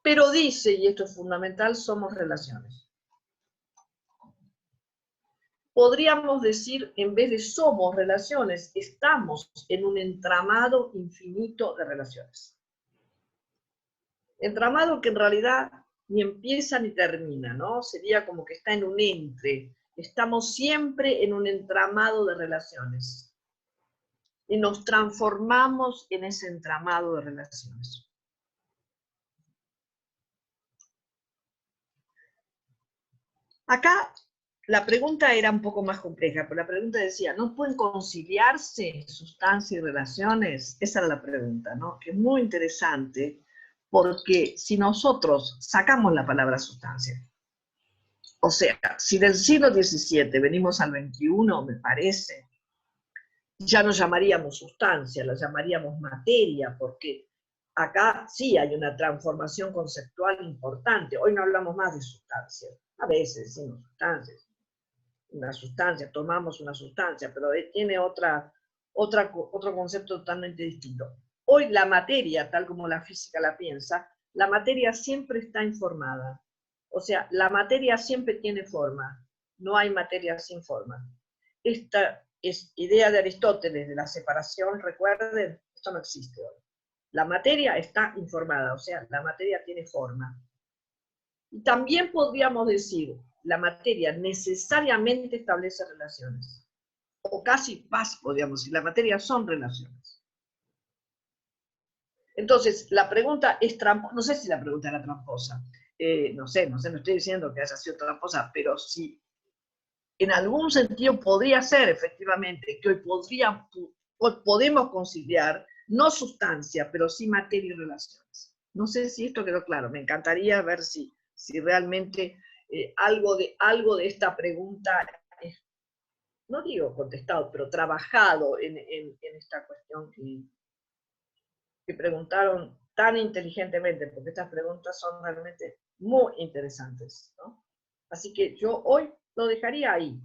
Pero dice, y esto es fundamental, somos relaciones. Podríamos decir, en vez de somos relaciones, estamos en un entramado infinito de relaciones. Entramado que en realidad ni empieza ni termina, ¿no? Sería como que está en un entre. Estamos siempre en un entramado de relaciones. Y nos transformamos en ese entramado de relaciones. Acá la pregunta era un poco más compleja, pero la pregunta decía, ¿no pueden conciliarse sustancia y relaciones? Esa era la pregunta, ¿no? Que es muy interesante, porque si nosotros sacamos la palabra sustancia, o sea, si del siglo XVII venimos al XXI, me parece, ya no llamaríamos sustancia, la llamaríamos materia, porque acá sí hay una transformación conceptual importante. Hoy no hablamos más de sustancia, a veces decimos sustancias, una sustancia, tomamos una sustancia, pero tiene otro concepto totalmente distinto. Hoy la materia, tal como la física la piensa, la materia siempre está informada. O sea, la materia siempre tiene forma, no hay materia sin forma. Esta es idea de Aristóteles de la separación, recuerden, esto no existe hoy. La materia está informada, o sea, la materia tiene forma. Y también podríamos decir, la materia necesariamente establece relaciones. O casi más, podríamos decir, la materia son relaciones. Entonces, la pregunta es tramposa, no sé si la pregunta era tramposa, no estoy diciendo que haya sido tramposa, pero sí, en algún sentido podría ser efectivamente que hoy podemos conciliar, no sustancia, pero sí materia y relaciones. No sé si esto quedó claro, me encantaría ver si realmente algo de esta pregunta, no digo contestado, pero trabajado en esta cuestión que preguntaron tan inteligentemente, porque estas preguntas son realmente muy interesantes, ¿no? Así que yo hoy lo dejaría ahí.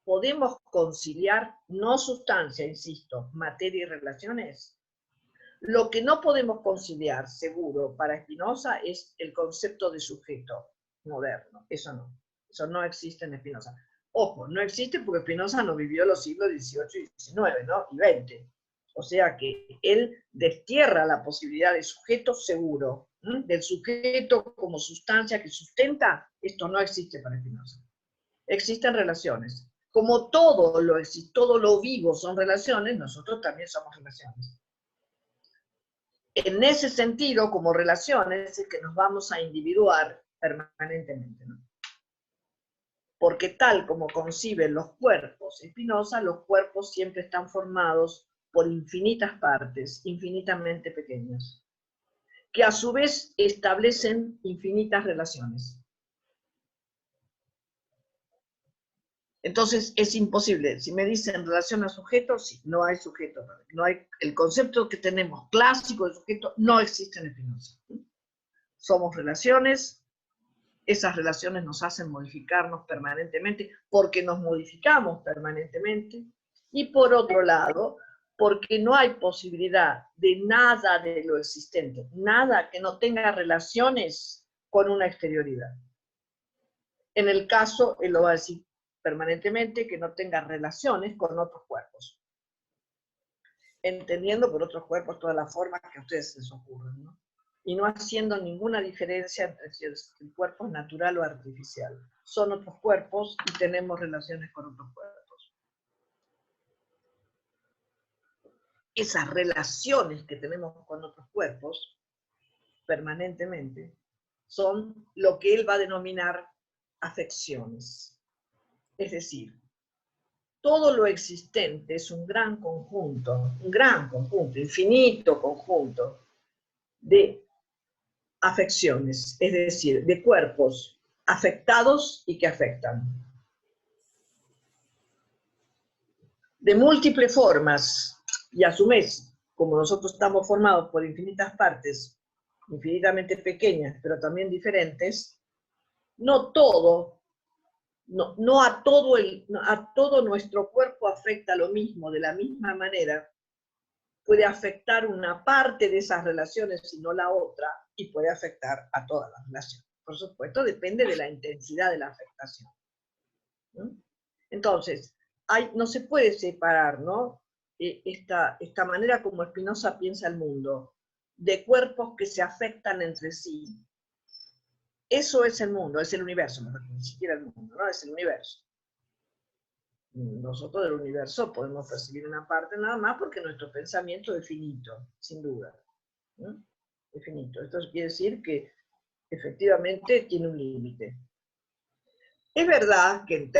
¿Podemos conciliar, no sustancia, insisto, materia y relaciones? Lo que no podemos conciliar, seguro, para Spinoza es el concepto de sujeto moderno. Eso no existe en Spinoza. Ojo, no existe porque Spinoza no vivió los siglos XVIII y XIX, ¿no? Y XX. O sea que él destierra la posibilidad de sujeto seguro, del sujeto como sustancia que sustenta. Esto no existe para Spinoza. Existen relaciones. Como todo lo vivo son relaciones, nosotros también somos relaciones. En ese sentido, como relaciones, es que nos vamos a individuar permanentemente, ¿no? Porque tal como conciben los cuerpos Spinoza, los cuerpos siempre están formados por infinitas partes, infinitamente pequeñas, que a su vez establecen infinitas relaciones. Entonces es imposible. Si me dicen en relación a sujetos, sí, no hay sujeto. No hay, el concepto que tenemos clásico de sujeto no existe en Spinoza. Somos relaciones, esas relaciones nos hacen modificarnos permanentemente porque nos modificamos permanentemente, y por otro lado, porque no hay posibilidad de nada de lo existente, nada que no tenga relaciones con una exterioridad. En el caso, él lo va a decir permanentemente, que no tenga relaciones con otros cuerpos, entendiendo por otros cuerpos todas las formas que a ustedes les ocurren, ¿no? Y no haciendo ninguna diferencia entre si el cuerpo es natural o artificial. Son otros cuerpos y tenemos relaciones con otros cuerpos. Esas relaciones que tenemos con otros cuerpos, permanentemente, son lo que él va a denominar afecciones. Es decir, todo lo existente es un gran conjunto, infinito conjunto de afecciones, es decir, de cuerpos afectados y que afectan. De múltiples formas, y a su vez, como nosotros estamos formados por infinitas partes, infinitamente pequeñas, pero también diferentes, no a todo nuestro cuerpo afecta lo mismo, de la misma manera. Puede afectar una parte de esas relaciones y no la otra, y puede afectar a todas las relaciones. Por supuesto, depende de la intensidad de la afectación. ¿No? Entonces, no se puede separar, ¿no? Esta manera como Spinoza piensa el mundo, de cuerpos que se afectan entre sí. Eso es el mundo, es el universo, ni siquiera el mundo, ¿no? Es el universo. Nosotros del universo podemos percibir una parte nada más porque nuestro pensamiento es finito, sin duda. ¿No? Es finito. Esto quiere decir que efectivamente tiene un límite. Es verdad que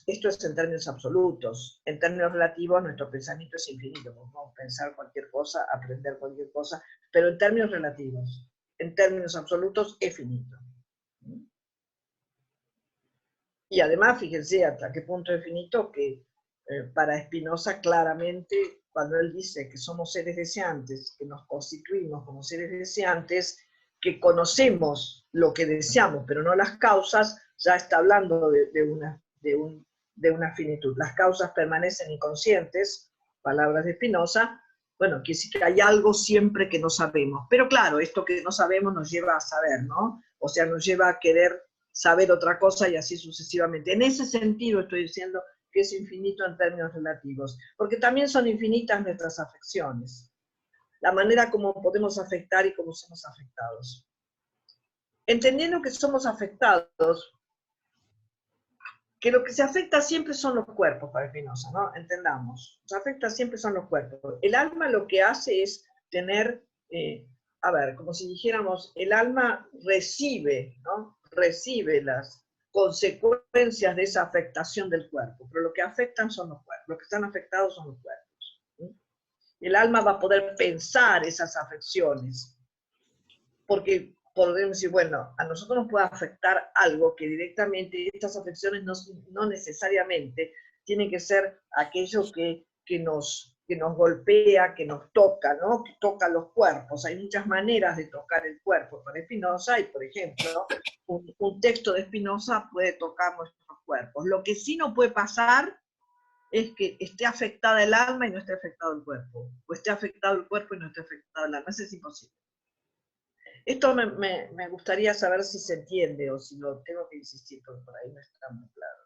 esto es en términos absolutos, en términos relativos nuestro pensamiento es infinito, podemos pensar cualquier cosa, aprender cualquier cosa, pero en términos relativos, en términos absolutos es finito. Y además, fíjense hasta qué punto es finito que para Spinoza claramente, cuando él dice que somos seres deseantes, que nos constituimos como seres deseantes, que conocemos lo que deseamos, pero no las causas, ya está hablando de una finitud. Las causas permanecen inconscientes, palabras de Spinoza, bueno, quiere decir que hay algo siempre que no sabemos. Pero claro, esto que no sabemos nos lleva a saber, ¿no? O sea, nos lleva a querer saber otra cosa y así sucesivamente. En ese sentido estoy diciendo que es infinito en términos relativos, porque también son infinitas nuestras afecciones, la manera como podemos afectar y cómo somos afectados. Entendiendo que somos afectados, que lo que se afecta siempre son los cuerpos, para Spinoza, ¿no? Entendamos, se afecta siempre son los cuerpos. El alma lo que hace es tener, como si dijéramos, el alma recibe, ¿no? Recibe las consecuencias de esa afectación del cuerpo, pero lo que afectan son los cuerpos, lo que están afectados son los cuerpos. ¿Sí? El alma va a poder pensar esas afecciones, porque podemos decir, bueno, a nosotros nos puede afectar algo que directamente, estas afecciones no necesariamente tienen que ser aquello que nos golpea, que nos toca, ¿no? Que toca los cuerpos. Hay muchas maneras de tocar el cuerpo para Spinoza, y por ejemplo, un texto de Spinoza puede tocar nuestros cuerpos. Lo que sí no puede pasar es que esté afectada el alma y no esté afectado el cuerpo, o esté afectado el cuerpo y no esté afectado el alma. Eso es imposible. Esto me gustaría saber si se entiende o si lo tengo que insistir, porque por ahí no está muy claro.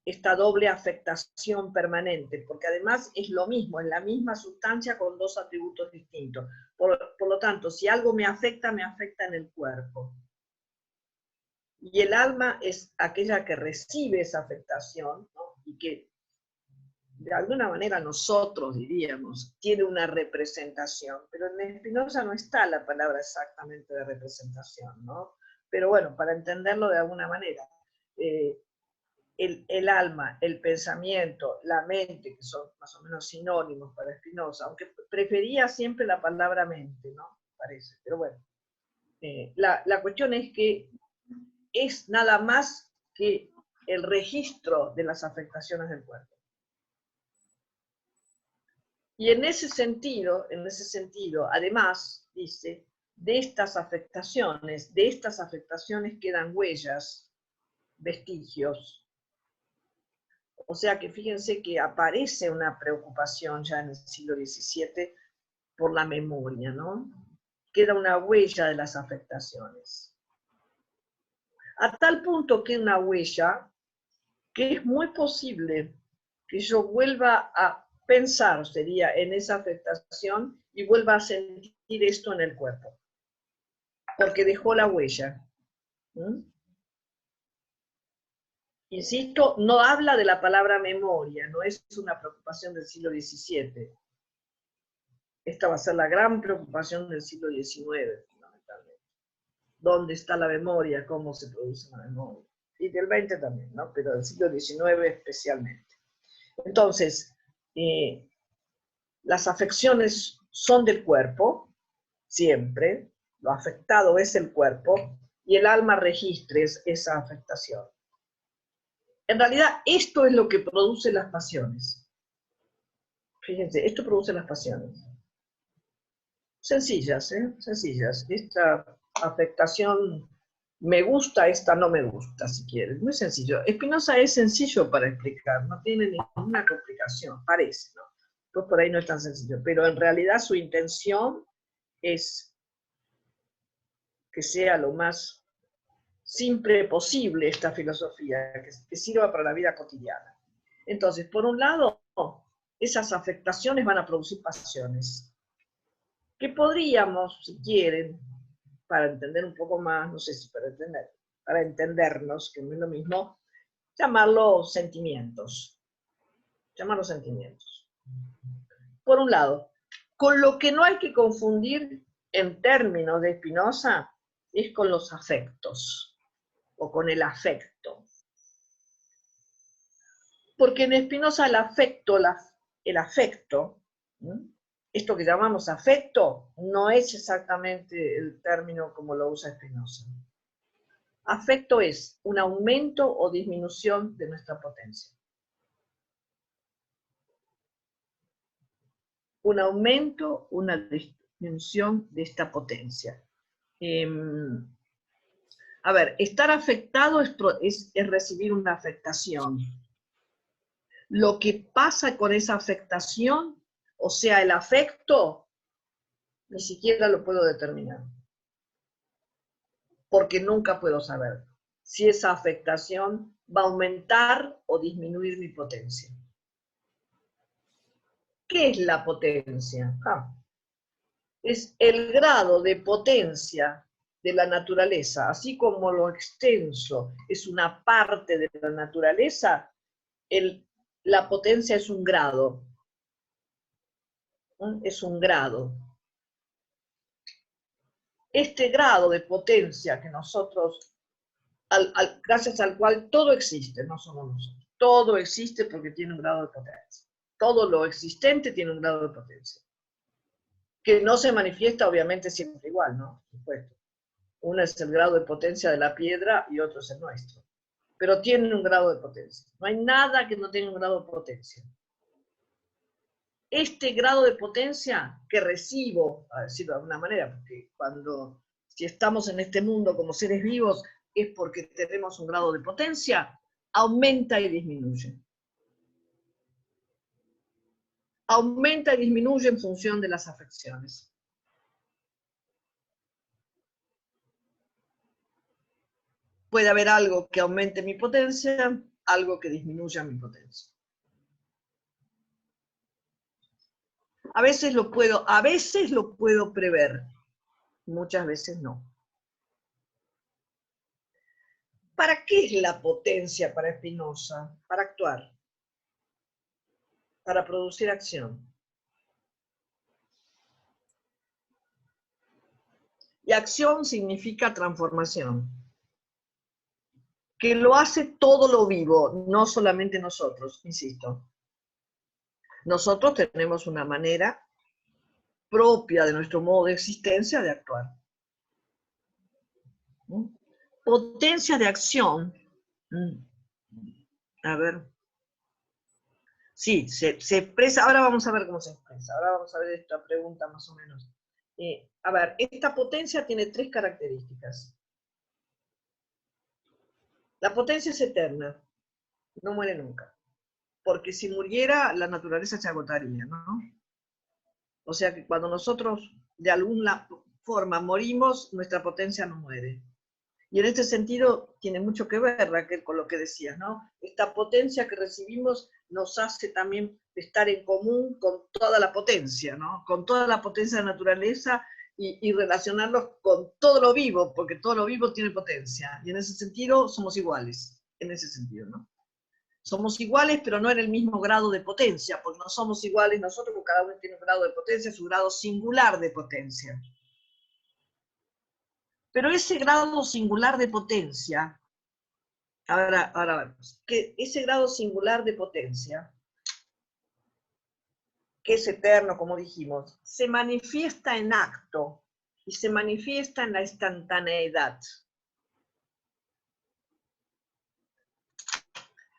Esta doble afectación permanente, porque además es lo mismo, es la misma sustancia con dos atributos distintos. Por lo tanto, si algo me afecta en el cuerpo. Y el alma es aquella que recibe esa afectación, ¿no? Y que de alguna manera nosotros diríamos, tiene una representación, pero en Spinoza no está la palabra exactamente de representación, ¿no? Pero bueno, para entenderlo de alguna manera, el alma, el pensamiento, la mente, que son más o menos sinónimos para Spinoza, aunque prefería siempre la palabra mente, ¿no? Parece, pero bueno. La cuestión es que es nada más que el registro de las afectaciones del cuerpo. Y en ese sentido, además, dice, de estas afectaciones quedan huellas, vestigios. O sea que fíjense que aparece una preocupación ya en el siglo XVII por la memoria, ¿no? Queda una huella de las afectaciones. A tal punto que una huella que es muy posible que yo vuelva a pensar, sería, en esa afectación y vuelva a sentir esto en el cuerpo. Porque dejó la huella. Insisto, no habla de la palabra memoria, no es una preocupación del siglo XVII. Esta va a ser la gran preocupación del siglo XIX, fundamentalmente. ¿Dónde está la memoria? ¿Cómo se produce la memoria? Y del XX también, ¿no? Pero del siglo XIX especialmente. Entonces, las afecciones son del cuerpo, siempre, lo afectado es el cuerpo, y el alma registra esa afectación. En realidad, esto es lo que produce las pasiones. Fíjense, esto produce las pasiones. Sencillas, ¿eh? Sencillas. Esta afectación me gusta, esta no me gusta, si quieres. Muy sencillo. Spinoza es sencillo para explicar, no tiene ninguna complicación, parece, ¿no? Pues por ahí no es tan sencillo, pero en realidad su intención es que sea lo más simple posible esta filosofía, que sirva para la vida cotidiana. Entonces, por un lado, esas afectaciones van a producir pasiones, que podríamos, si quieren, para entender un poco más, no sé si para entendernos, que no es lo mismo, llamarlos sentimientos. Llamarlos sentimientos. Por un lado, con lo que no hay que confundir en términos de Spinoza es con los afectos, o con el afecto. Porque en Spinoza el afecto, esto que llamamos afecto, no es exactamente el término como lo usa Spinoza. Afecto es un aumento o disminución de nuestra potencia. Un aumento, una disminución de esta potencia. A ver, estar afectado es recibir una afectación. Lo que pasa con esa afectación, o sea, el afecto, ni siquiera lo puedo determinar. Porque nunca puedo saber si esa afectación va a aumentar o disminuir mi potencia. ¿Qué es la potencia? Es el grado de potencia de la naturaleza, así como lo extenso es una parte de la naturaleza, la potencia es un grado. Es un grado. Este grado de potencia que nosotros, gracias al cual todo existe, no somos nosotros. Todo existe porque tiene un grado de potencia. Todo lo existente tiene un grado de potencia. Que no se manifiesta obviamente siempre igual, ¿no? Por supuesto. Uno es el grado de potencia de la piedra y otro es el nuestro. Pero tienen un grado de potencia. No hay nada que no tenga un grado de potencia. Este grado de potencia que recibo, a decirlo de alguna manera, porque si estamos en este mundo como seres vivos, es porque tenemos un grado de potencia, aumenta y disminuye. Aumenta y disminuye en función de las afecciones. Puede haber algo que aumente mi potencia, algo que disminuya mi potencia. A veces lo puedo prever, muchas veces no. ¿Para qué es la potencia para Spinoza? Para actuar, para producir acción. Y acción significa transformación, que lo hace todo lo vivo, no solamente nosotros, insisto. Nosotros tenemos una manera propia de nuestro modo de existencia de actuar. Potencia de acción A ver. Sí, se expresa, ahora vamos a ver cómo se expresa, ahora vamos a ver esta pregunta más o menos. A ver, esta potencia tiene 3 características. La potencia es eterna, no muere nunca, porque si muriera, la naturaleza se agotaría, ¿no? O sea que cuando nosotros de alguna forma morimos, nuestra potencia no muere. Y en este sentido tiene mucho que ver, Raquel, con lo que decías, ¿no? Esta potencia que recibimos nos hace también estar en común con toda la potencia, ¿no? Con toda la potencia de la naturaleza y relacionarlos con todo lo vivo, porque todo lo vivo tiene potencia. Y en ese sentido somos iguales, en ese sentido, ¿no? Somos iguales, pero no en el mismo grado de potencia, porque no somos iguales nosotros, porque cada uno tiene un grado de potencia, su grado singular de potencia. Pero ese grado singular de potencia, ahora vemos, que ese grado singular de potencia, que es eterno, como dijimos, se manifiesta en acto y se manifiesta en la instantaneidad.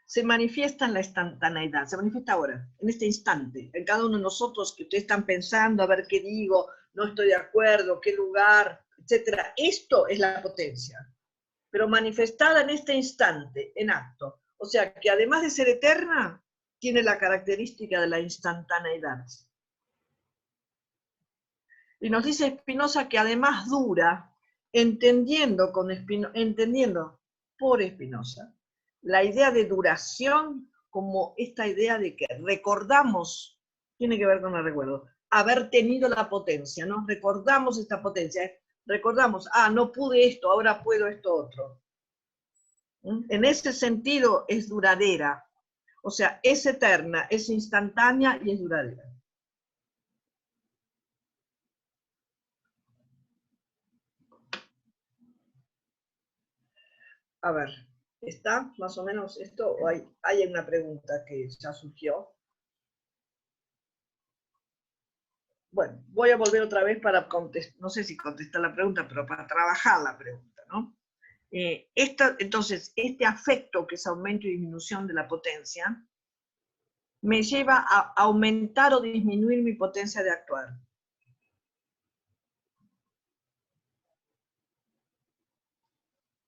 Se manifiesta en la instantaneidad, se manifiesta ahora, en este instante, en cada uno de nosotros que ustedes están pensando, a ver qué digo, no estoy de acuerdo, qué lugar, etc. Esto es la potencia, pero manifestada en este instante, en acto. O sea, que además de ser eterna, tiene la característica de la instantaneidad. Y nos dice Spinoza que además dura, entendiendo por Spinoza, la idea de duración como esta idea de que recordamos, tiene que ver con el recuerdo, haber tenido la potencia, ¿no? Recordamos esta potencia, recordamos, no pude esto, ahora puedo esto otro. En ese sentido es duradera, o sea, es eterna, es instantánea y es duradera. A ver, ¿está más o menos esto o hay una pregunta que ya surgió? Bueno, voy a volver otra vez para contestar, no sé si contestar la pregunta, pero para trabajar la pregunta, ¿no? Entonces, este afecto que es aumento y disminución de la potencia, me lleva a aumentar o disminuir mi potencia de actuar.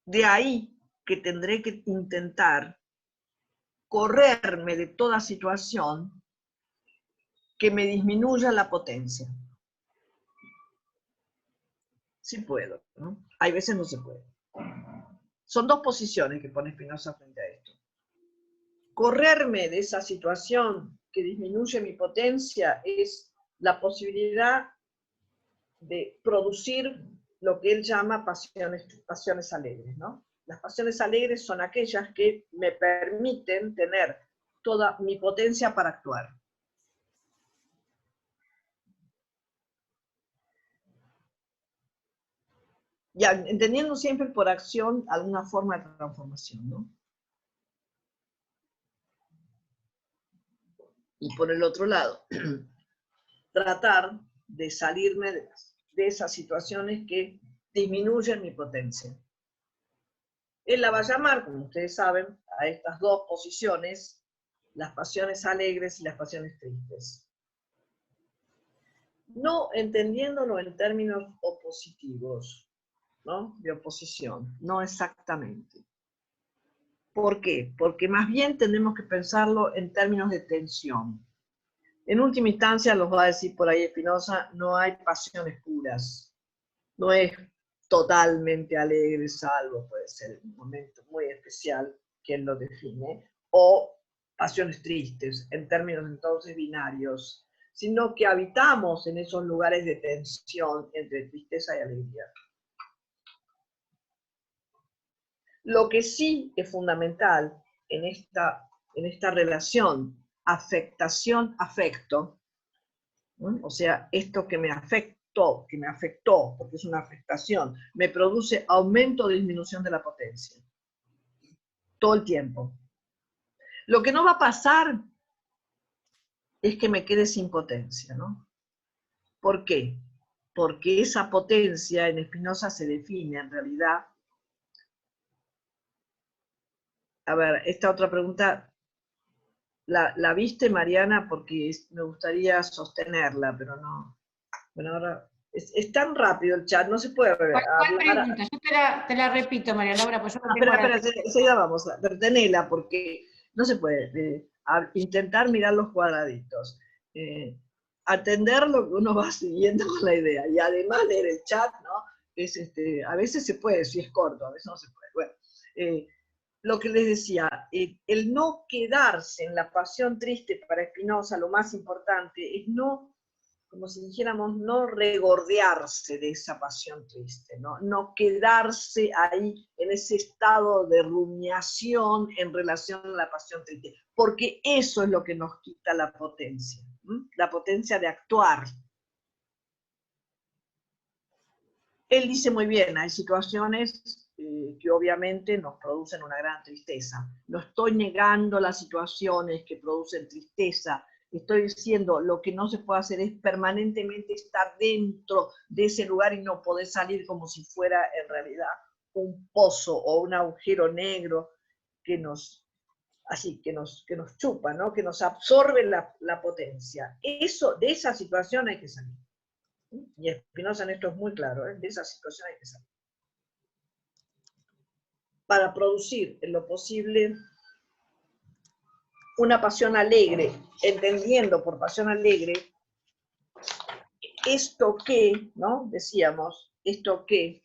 De ahí que tendré que intentar correrme de toda situación que me disminuya la potencia. Sí puedo, ¿no? Hay veces no se puede. Son 2 posiciones que pone Spinoza frente a esto. Correrme de esa situación que disminuye mi potencia es la posibilidad de producir lo que él llama pasiones alegres, ¿no? Las pasiones alegres son aquellas que me permiten tener toda mi potencia para actuar. Ya, entendiendo siempre por acción alguna forma de transformación, ¿no? Y por el otro lado, tratar de salirme de esas situaciones que disminuyen mi potencia. Él la va a llamar, como ustedes saben, a estas 2 posiciones, las pasiones alegres y las pasiones tristes. No entendiéndolo en términos opositivos, ¿no? De oposición, no exactamente. ¿Por qué? Porque más bien tenemos que pensarlo en términos de tensión. En última instancia, los va a decir por ahí Spinoza, no hay pasiones puras. No es totalmente alegre, salvo puede ser un momento muy especial, quien lo define, o pasiones tristes, en términos entonces binarios, sino que habitamos en esos lugares de tensión entre tristeza y alegría. Lo que sí es fundamental en esta relación afectación-afecto, ¿no? O sea, esto que me afectó, porque es una afectación, me produce aumento o disminución de la potencia. Todo el tiempo. Lo que no va a pasar es que me quede sin potencia, ¿no? ¿Por qué? Porque esa potencia en Spinoza se define en realidad A ver, esta otra pregunta, ¿la viste, Mariana? Porque me gustaría sostenerla, pero no. Bueno, ahora, es tan rápido el chat, no se puede ¿Cuál hablar. pregunta? Yo te la repito, María Laura, pues yo no tengo Espera, la... espera, enseguida vamos, pero tenela, porque no se puede intentar mirar los cuadraditos. Atender lo que uno va siguiendo con la idea, y además leer el chat, ¿no? A veces se puede, si es corto, a veces no se puede. Bueno, lo que les decía, el no quedarse en la pasión triste para Spinoza, lo más importante, es no, como si dijéramos, no regordearse de esa pasión triste, no quedarse ahí en ese estado de rumiación en relación a la pasión triste, porque eso es lo que nos quita la potencia de actuar. Él dice muy bien, hay situaciones que obviamente nos producen una gran tristeza. No estoy negando las situaciones que producen tristeza, estoy diciendo lo que no se puede hacer es permanentemente estar dentro de ese lugar y no poder salir como si fuera en realidad un pozo o un agujero negro que nos, que nos chupa, ¿no? Que nos absorbe la potencia. De esa situación hay que salir. Y Spinoza en esto es muy claro, de esa situación hay que salir. Para producir en lo posible una pasión alegre, entendiendo por pasión alegre esto que, ¿no? Decíamos, esto que,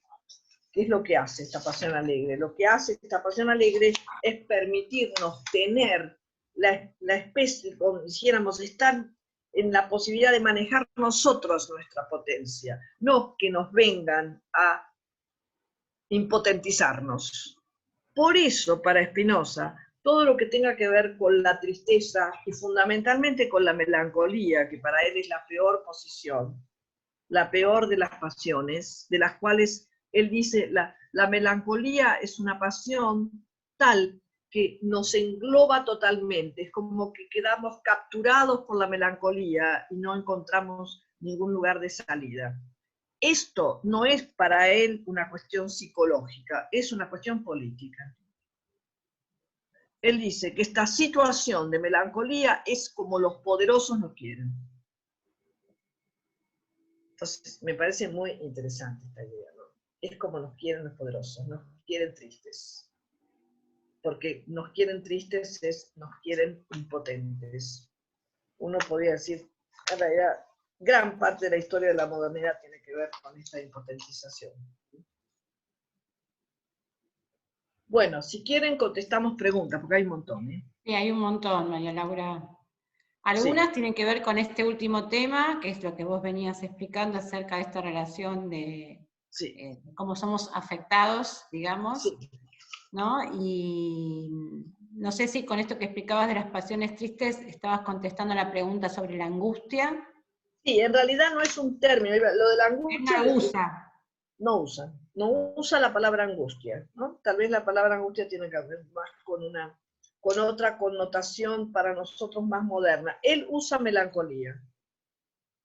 ¿qué es lo que hace esta pasión alegre? Lo que hace esta pasión alegre es permitirnos tener la especie, como dijéramos, estar en la posibilidad de manejar nosotros nuestra potencia, no que nos vengan a impotentizarnos. Por eso, para Spinoza, todo lo que tenga que ver con la tristeza y fundamentalmente con la melancolía, que para él es la peor posición, la peor de las pasiones, de las cuales él dice, la melancolía es una pasión tal que nos engloba totalmente, es como que quedamos capturados por la melancolía y no encontramos ningún lugar de salida. Esto no es para él una cuestión psicológica, es una cuestión política. Él dice que esta situación de melancolía es como los poderosos nos quieren. Entonces, me parece muy interesante esta idea, ¿no? Es como nos quieren los poderosos, nos quieren tristes. Porque nos quieren tristes nos quieren impotentes. Uno podría decir, en realidad, gran parte de la historia de la modernidad tiene que ver con esta impotentización. Bueno, si quieren contestamos preguntas, porque hay un montón, ¿eh? Sí, hay un montón, María Laura. Algunas Sí. tienen que ver con este último tema, que es lo que vos venías explicando acerca de esta relación de Sí. cómo somos afectados, digamos, Sí. ¿no? Y no sé si con esto que explicabas de las pasiones tristes estabas contestando la pregunta sobre la angustia. Sí, en realidad no es un término, lo de la Él angustia la usa. no usa la palabra angustia, ¿no? Tal vez la palabra angustia tiene que ver más con otra connotación para nosotros más moderna. Él usa melancolía,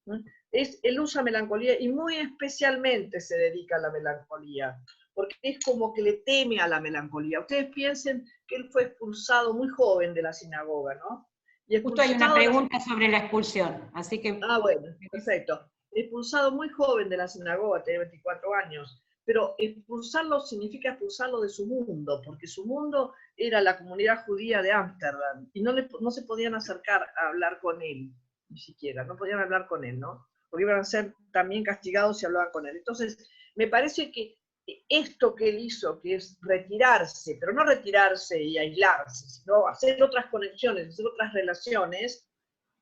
¿no? Él usa melancolía y muy especialmente se dedica a la melancolía, porque es como que le teme a la melancolía. Ustedes piensen que él fue expulsado muy joven de la sinagoga, ¿no? Y Justo hay una expulsado de la pregunta sobre la expulsión, así que... Ah, bueno, perfecto. Expulsado muy joven de la sinagoga, tenía 24 años, pero expulsarlo significa expulsarlo de su mundo, porque su mundo era la comunidad judía de Ámsterdam, y no se podían acercar a hablar con él, ni siquiera, no podían hablar con él, ¿no? Porque iban a ser también castigados si hablaban con él. Entonces, me parece que esto que él hizo, que es retirarse, pero no retirarse y aislarse, sino hacer otras conexiones, hacer otras relaciones,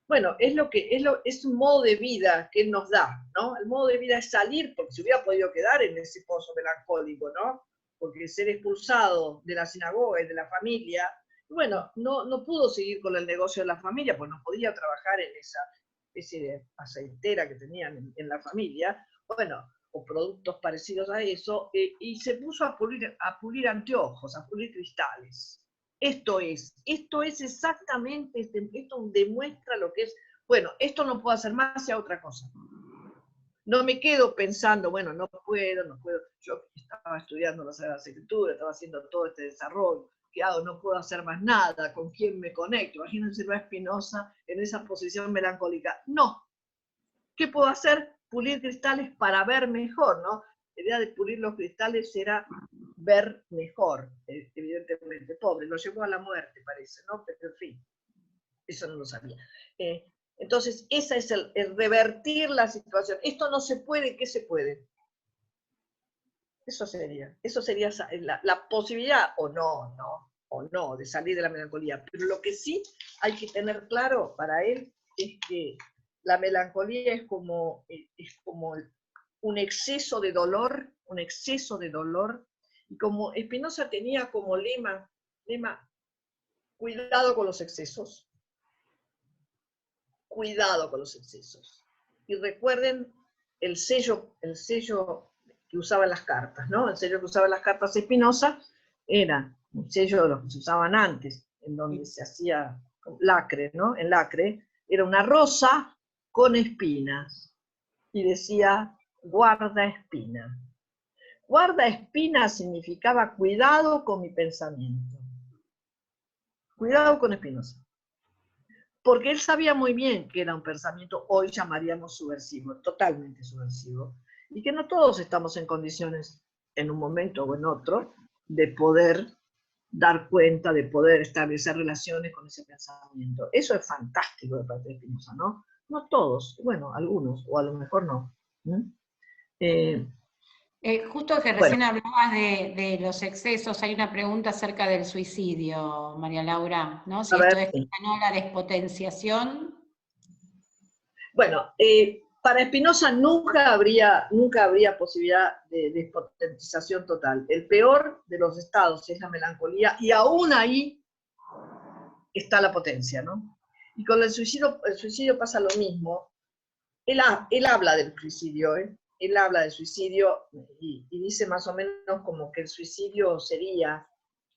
bueno, es un modo de vida que él nos da, ¿no? El modo de vida es salir, porque se hubiera podido quedar en ese pozo melancólico, ¿no? Porque ser expulsado de la sinagoga y de la familia, bueno, no pudo seguir con el negocio de la familia, pues no podía trabajar en esa especie de aceitera que tenían en la familia, bueno, o productos parecidos a eso, y se puso a pulir anteojos, a pulir cristales. Esto es exactamente, esto demuestra lo que es, bueno, esto no puedo hacer más, sea otra cosa. No me quedo pensando, bueno, no puedo. Yo estaba estudiando la Sagrada Escritura, estaba haciendo todo este desarrollo, ¿qué hago? No puedo hacer más nada, ¿con quién me conecto? Imagínense a Spinoza en esa posición melancólica. No, ¿qué puedo hacer? Pulir cristales para ver mejor, ¿no? La idea de pulir los cristales era ver mejor, evidentemente. Pobre, lo llevó a la muerte, parece, ¿no? Pero en fin, eso no lo sabía. Entonces, ese es el revertir la situación. Esto no se puede, ¿qué se puede? Eso sería la posibilidad, o no, de salir de la melancolía. Pero lo que sí hay que tener claro para él es que la melancolía es como un exceso de dolor, y como Spinoza tenía como lema, cuidado con los excesos. Cuidado con los excesos. Y recuerden el sello que usaban las cartas, ¿no? El sello que usaban las cartas Spinoza era un sello de los que se usaban antes, en donde se hacía lacre, ¿no? En lacre era una rosa con espinas y decía guarda espina. Guarda espina significaba cuidado con mi pensamiento. Cuidado con Spinoza. Porque él sabía muy bien que era un pensamiento, hoy llamaríamos subversivo, totalmente subversivo, y que no todos estamos en condiciones, en un momento o en otro, de poder dar cuenta, de poder establecer relaciones con ese pensamiento. Eso es fantástico de parte de Spinoza, ¿no? No todos, bueno, algunos, o a lo mejor no. Justo que recién hablabas de los excesos, hay una pregunta acerca del suicidio, María Laura, ¿no? Si esto es no la despotenciación. Bueno, para Spinoza nunca habría posibilidad de despotentización total. El peor de los estados es la melancolía, y aún ahí está la potencia, ¿no? Y con el suicidio pasa lo mismo. Él habla del suicidio, ¿eh? Él habla del suicidio y dice más o menos como que el suicidio sería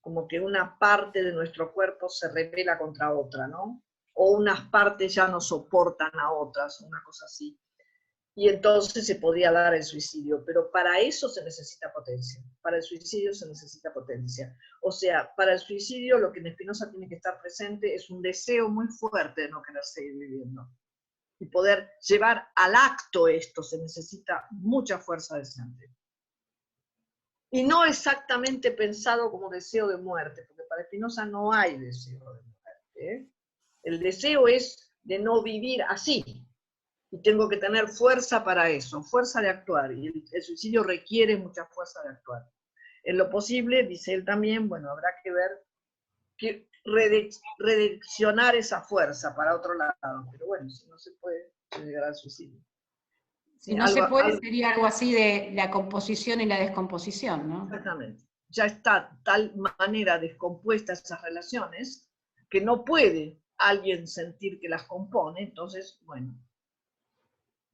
como que una parte de nuestro cuerpo se rebela contra otra, ¿no? O unas partes ya no soportan a otras, una cosa así. Y entonces se podía dar el suicidio, pero para eso se necesita potencia. Para el suicidio se necesita potencia. O sea, para el suicidio lo que en Spinoza tiene que estar presente es un deseo muy fuerte de no querer seguir viviendo. Y poder llevar al acto esto se necesita mucha fuerza deseante. Y no exactamente pensado como deseo de muerte, porque para Spinoza no hay deseo de muerte, ¿eh? El deseo es de no vivir así, y tengo que tener fuerza para eso, fuerza de actuar, y el suicidio requiere mucha fuerza de actuar. En lo posible, dice él también, bueno, habrá que ver, que redireccionar esa fuerza para otro lado, pero bueno, si no se puede llegar al suicidio. Si no se puede, sería algo así de la composición y la descomposición, ¿no? Exactamente. Ya está tal manera descompuesta esas relaciones que no puede alguien sentir que las compone, entonces, bueno,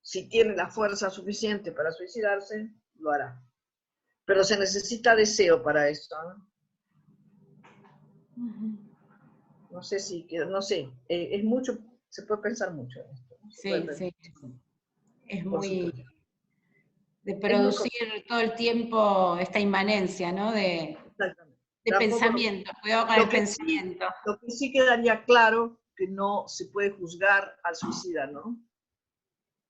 si tiene la fuerza suficiente para suicidarse, lo hará. Pero se necesita deseo para eso, ¿no? No sé si, no sé, es mucho, se puede pensar mucho en esto. Sí, sí. Es muy de producir todo el tiempo esta inmanencia, ¿no? De pensamiento, cuidado con el pensamiento. Lo que sí quedaría claro que no se puede juzgar al suicida, ¿no?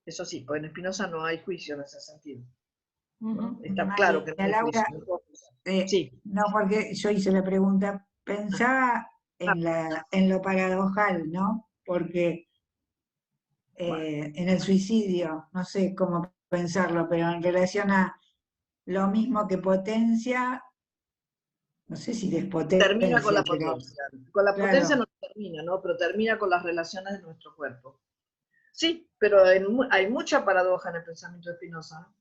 Eso sí, pues en Spinoza no hay juicio en ese sentido, ¿no? Está claro que no hay juicio. Sí. No, porque yo hice la pregunta, pensaba en lo paradojal, ¿no? Porque en el suicidio, no sé cómo pensarlo, pero en relación a lo mismo que potencia, no sé si despotencia. Termina con la potencia. Con la potencia no termina, ¿no? Pero termina con las relaciones de nuestro cuerpo. Sí, pero hay mucha paradoja en el pensamiento de Spinoza,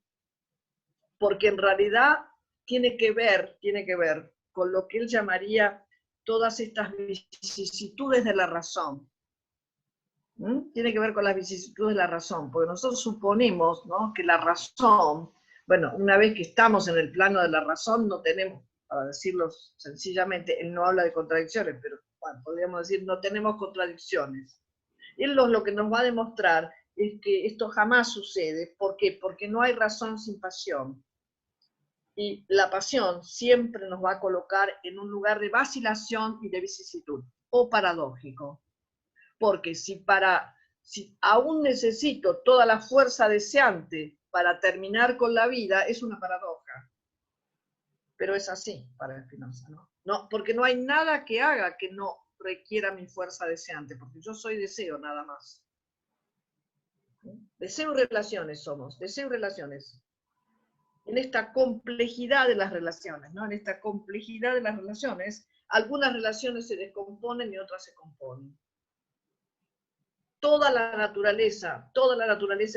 porque en realidad tiene que ver con lo que él llamaría todas estas vicisitudes de la razón. Tiene que ver con las vicisitudes de la razón, porque nosotros suponemos, ¿no?, que la razón, bueno, una vez que estamos en el plano de la razón, no tenemos, para decirlo sencillamente, él no habla de contradicciones, pero bueno, podríamos decir, no tenemos contradicciones. Él lo que nos va a demostrar es que esto jamás sucede. ¿Por qué? Porque no hay razón sin pasión. Y la pasión siempre nos va a colocar en un lugar de vacilación y de vicisitud, o paradójico. Porque si aún necesito toda la fuerza deseante para terminar con la vida, es una paradoja. Pero es así para Spinoza, ¿no? No, porque no hay nada que haga que no requiera mi fuerza deseante, porque yo soy deseo nada más. Deseo y relaciones somos, deseo y relaciones. En esta complejidad de las relaciones, ¿no? En esta complejidad de las relaciones, algunas relaciones se descomponen y otras se componen. Toda la naturaleza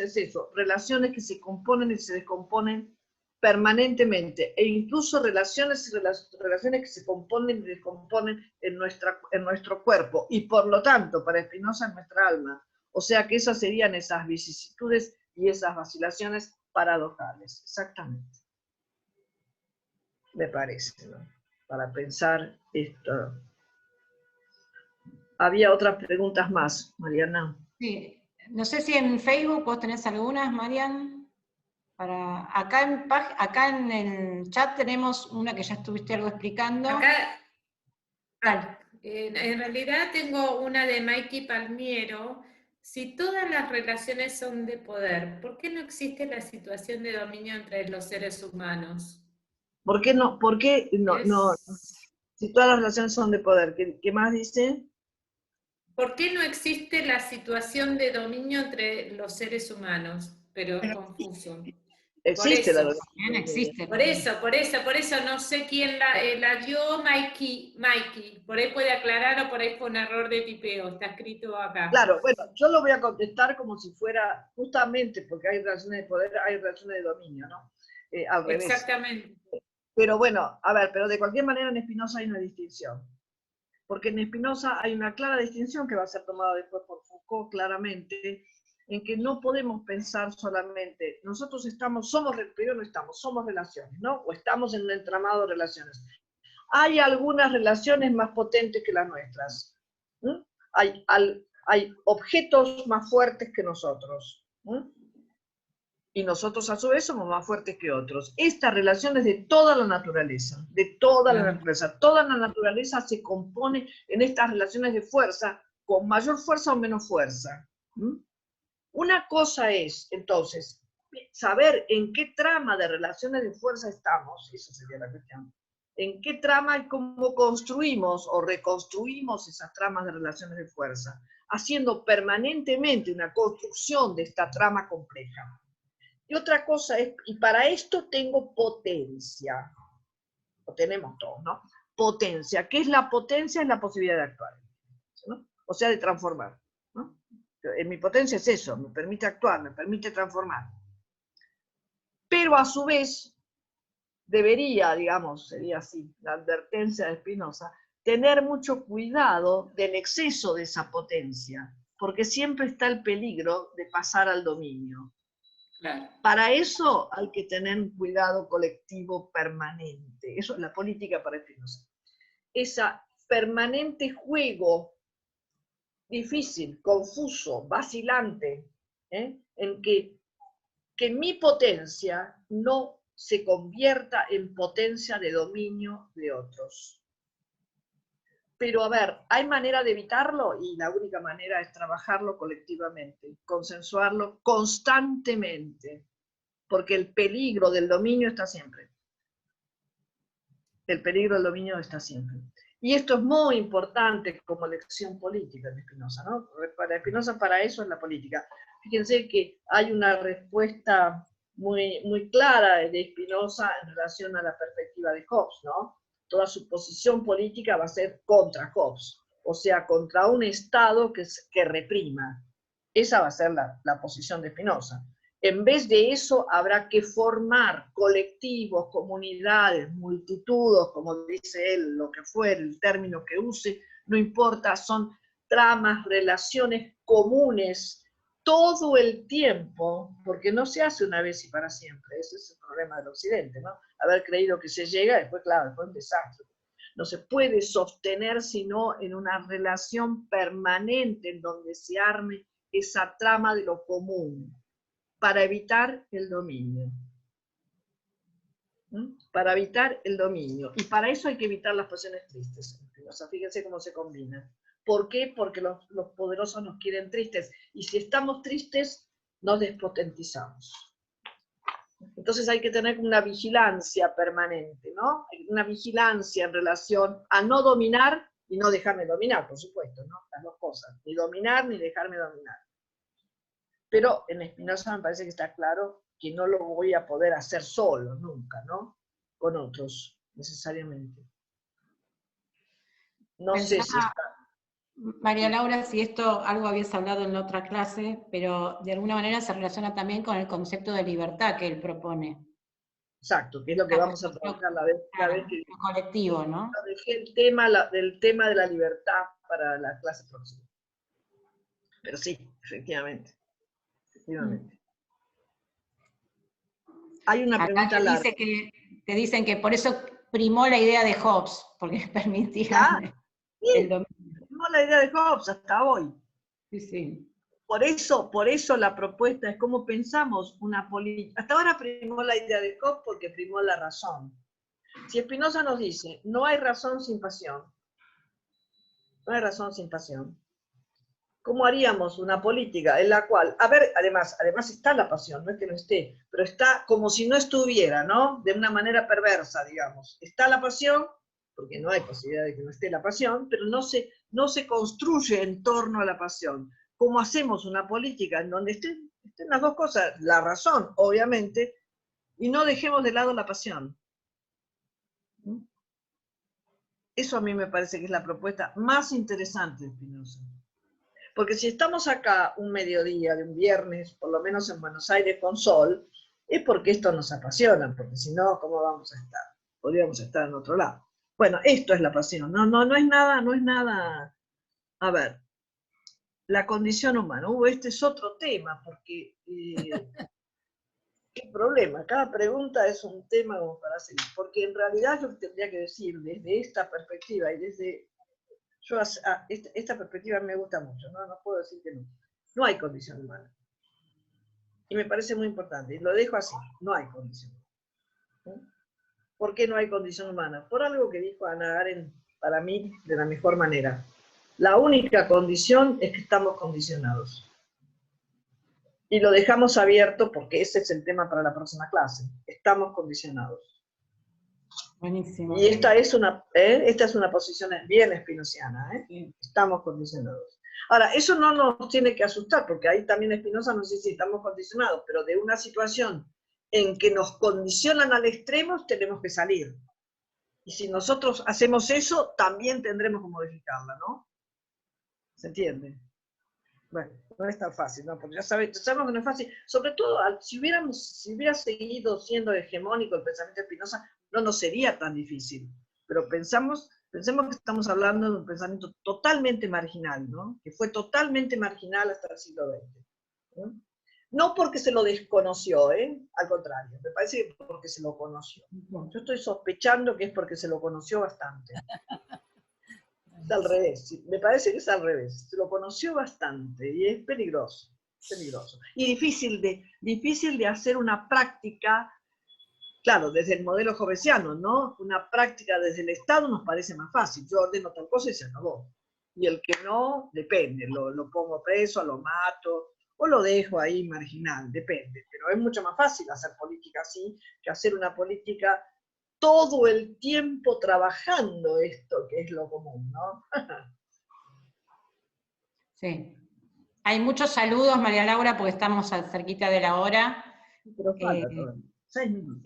es eso, relaciones que se componen y se descomponen permanentemente, e incluso relaciones que se componen y descomponen en nuestro cuerpo, y por lo tanto, para Spinoza, en nuestra alma. O sea que esas serían esas vicisitudes y esas vacilaciones paradojales, exactamente. Me parece, ¿no? Para pensar esto. Había otras preguntas más, Mariana. Sí, no sé si en Facebook vos tenés algunas, Marian. Acá en el chat tenemos una que ya estuviste algo explicando. En realidad tengo una de Mikey Palmiero. Si todas las relaciones son de poder, ¿por qué no existe la situación de dominio entre los seres humanos? ¿Por qué no? Si todas las relaciones son de poder, ¿qué más dice? ¿Por qué no existe la situación de dominio entre los seres humanos? Pero es confuso. Existe la dominación. Existe. Por eso, no sé quién la dio, Mikey. Por ahí puede aclarar o por ahí fue un error de tipeo, está escrito acá. Claro, bueno, yo lo voy a contestar como si fuera, justamente porque hay relaciones de poder, hay relaciones de dominio, ¿no? Al revés. Exactamente. Pero bueno, a ver, pero de cualquier manera en Spinoza hay una distinción. Porque en Spinoza hay una clara distinción que va a ser tomada después por Foucault claramente, en que no podemos pensar solamente, nosotros somos relaciones, ¿no? O estamos en un entramado de relaciones. Hay algunas relaciones más potentes que las nuestras. Hay objetos más fuertes que nosotros. Y nosotros a su vez somos más fuertes que otros. Esta relación es de toda la naturaleza, de toda la naturaleza. Toda la naturaleza se compone en estas relaciones de fuerza, con mayor fuerza o menos fuerza. Una cosa es, entonces, saber en qué trama de relaciones de fuerza estamos, esa sería la cuestión. En qué trama y cómo construimos o reconstruimos esas tramas de relaciones de fuerza, haciendo permanentemente una construcción de esta trama compleja. Y otra cosa es, y para esto tengo potencia, lo tenemos todos, ¿no? Potencia. ¿Qué es la potencia? Es la posibilidad de actuar, ¿no? O sea, de transformar, ¿no? En mi potencia es eso, me permite actuar, me permite transformar. Pero a su vez, debería, digamos, sería así, la advertencia de Spinoza, tener mucho cuidado del exceso de esa potencia, porque siempre está el peligro de pasar al dominio. Claro. Para eso hay que tener un cuidado colectivo permanente. Eso es la política para Spinoza. Ese permanente juego difícil, confuso, vacilante, en que mi potencia no se convierta en potencia de dominio de otros. Pero a ver, ¿hay manera de evitarlo? Y la única manera es trabajarlo colectivamente, consensuarlo constantemente. Porque el peligro del dominio está siempre. El peligro del dominio está siempre. Y esto es muy importante como lección política de Spinoza, ¿no? Para Spinoza, para eso es la política. Fíjense que hay una respuesta muy, muy clara de Spinoza en relación a la perspectiva de Hobbes, ¿no? Toda su posición política va a ser contra Hobbes, o sea, contra un Estado que reprima. Esa va a ser la posición de Spinoza. En vez de eso, habrá que formar colectivos, comunidades, multitudes, como dice él, lo que fuere, el término que use, no importa, son tramas, relaciones comunes todo el tiempo, porque no se hace una vez y para siempre. Ese es el problema del Occidente, ¿no? Haber creído que se llega, después, claro, después un desastre. No se puede sostener sino en una relación permanente en donde se arme esa trama de lo común, para evitar el dominio. para evitar el dominio. Y para eso hay que evitar las pasiones tristes. O sea, fíjense cómo se combina. ¿Por qué? Porque los poderosos nos quieren tristes. Y si estamos tristes, nos despotentizamos. Entonces hay que tener una vigilancia permanente, ¿no? Una vigilancia en relación a no dominar y no dejarme dominar, por supuesto, ¿no? Las dos cosas. Ni dominar ni dejarme dominar. Pero en Spinoza me parece que está claro que no lo voy a poder hacer solo, nunca, ¿no? Con otros, necesariamente. No sé si está... María Laura, si esto algo habías hablado en la otra clase, pero de alguna manera se relaciona también con el concepto de libertad que él propone. Exacto, que es lo que vamos a trabajar la vez que... Lo colectivo, ¿no? Dejé el tema de la libertad para la clase próxima. Pero sí, efectivamente. Hay una pregunta larga. Te dicen que por eso primó la idea de Hobbes, porque les permitía el dominio. Primó la idea de Hobbes hasta hoy. Sí, sí. Por eso la propuesta es cómo pensamos una política. Hasta ahora primó la idea de Hobbes porque primó la razón. Si Spinoza nos dice, no hay razón sin pasión, no hay razón sin pasión, ¿cómo haríamos una política en la cual, a ver, además está la pasión, no es que no esté, pero está como si no estuviera, ¿no? De una manera perversa, digamos. Está la pasión, porque no hay posibilidad de que no esté la pasión, pero no se construye en torno a la pasión. ¿Cómo hacemos una política en donde estén las dos cosas? La razón, obviamente, y no dejemos de lado la pasión. Eso a mí me parece que es la propuesta más interesante de Spinoza. Porque si estamos acá un mediodía de un viernes, por lo menos en Buenos Aires con sol, es porque esto nos apasiona, porque si no, ¿cómo vamos a estar? Podríamos estar en otro lado. Bueno, esto es la pasión, no es nada. A ver, la condición humana. Este es otro tema, porque qué problema, cada pregunta es un tema como para seguir, porque en realidad yo tendría que decir desde esta perspectiva y desde... esta perspectiva me gusta mucho, no puedo decir que no. No hay condición humana. Y me parece muy importante, y lo dejo así, no hay condición humana. ¿Por qué no hay condición humana? Por algo que dijo Hannah Arendt, para mí, de la mejor manera. La única condición es que estamos condicionados. Y lo dejamos abierto porque ese es el tema para la próxima clase. Estamos condicionados. Buenísimo. Y esta es una posición bien spinociana, ¿eh? Sí. Estamos condicionados. Ahora, eso no nos tiene que asustar, porque ahí también Spinoza nos dice si estamos condicionados, pero de una situación en que nos condicionan al extremo, tenemos que salir. Y si nosotros hacemos eso, también tendremos que modificarla, ¿no? ¿Se entiende? Bueno, no es tan fácil, ¿no? Porque ya sabemos que no es fácil. Sobre todo, si hubiera seguido siendo hegemónico el pensamiento de Spinoza, no nos sería tan difícil. Pero pensemos que estamos hablando de un pensamiento totalmente marginal, ¿no? Que fue totalmente marginal hasta el siglo XX. ¿No? No porque se lo desconoció, al contrario, me parece que porque se lo conoció. Yo estoy sospechando que es porque se lo conoció bastante. Es al revés, me parece que es al revés. Se lo conoció bastante y es peligroso. Y difícil de hacer una práctica, claro, desde el modelo hobbesiano, ¿no? Una práctica desde el Estado nos parece más fácil. Yo ordeno tal cosa y se acabó. Y el que no, depende, lo pongo preso, lo mato, o lo dejo ahí marginal, depende. Pero es mucho más fácil hacer política así que hacer una política todo el tiempo trabajando esto que es lo común, ¿no? Sí. Hay muchos saludos, María Laura, porque estamos cerquita de la hora. Pero falta todavía. 6 minutos.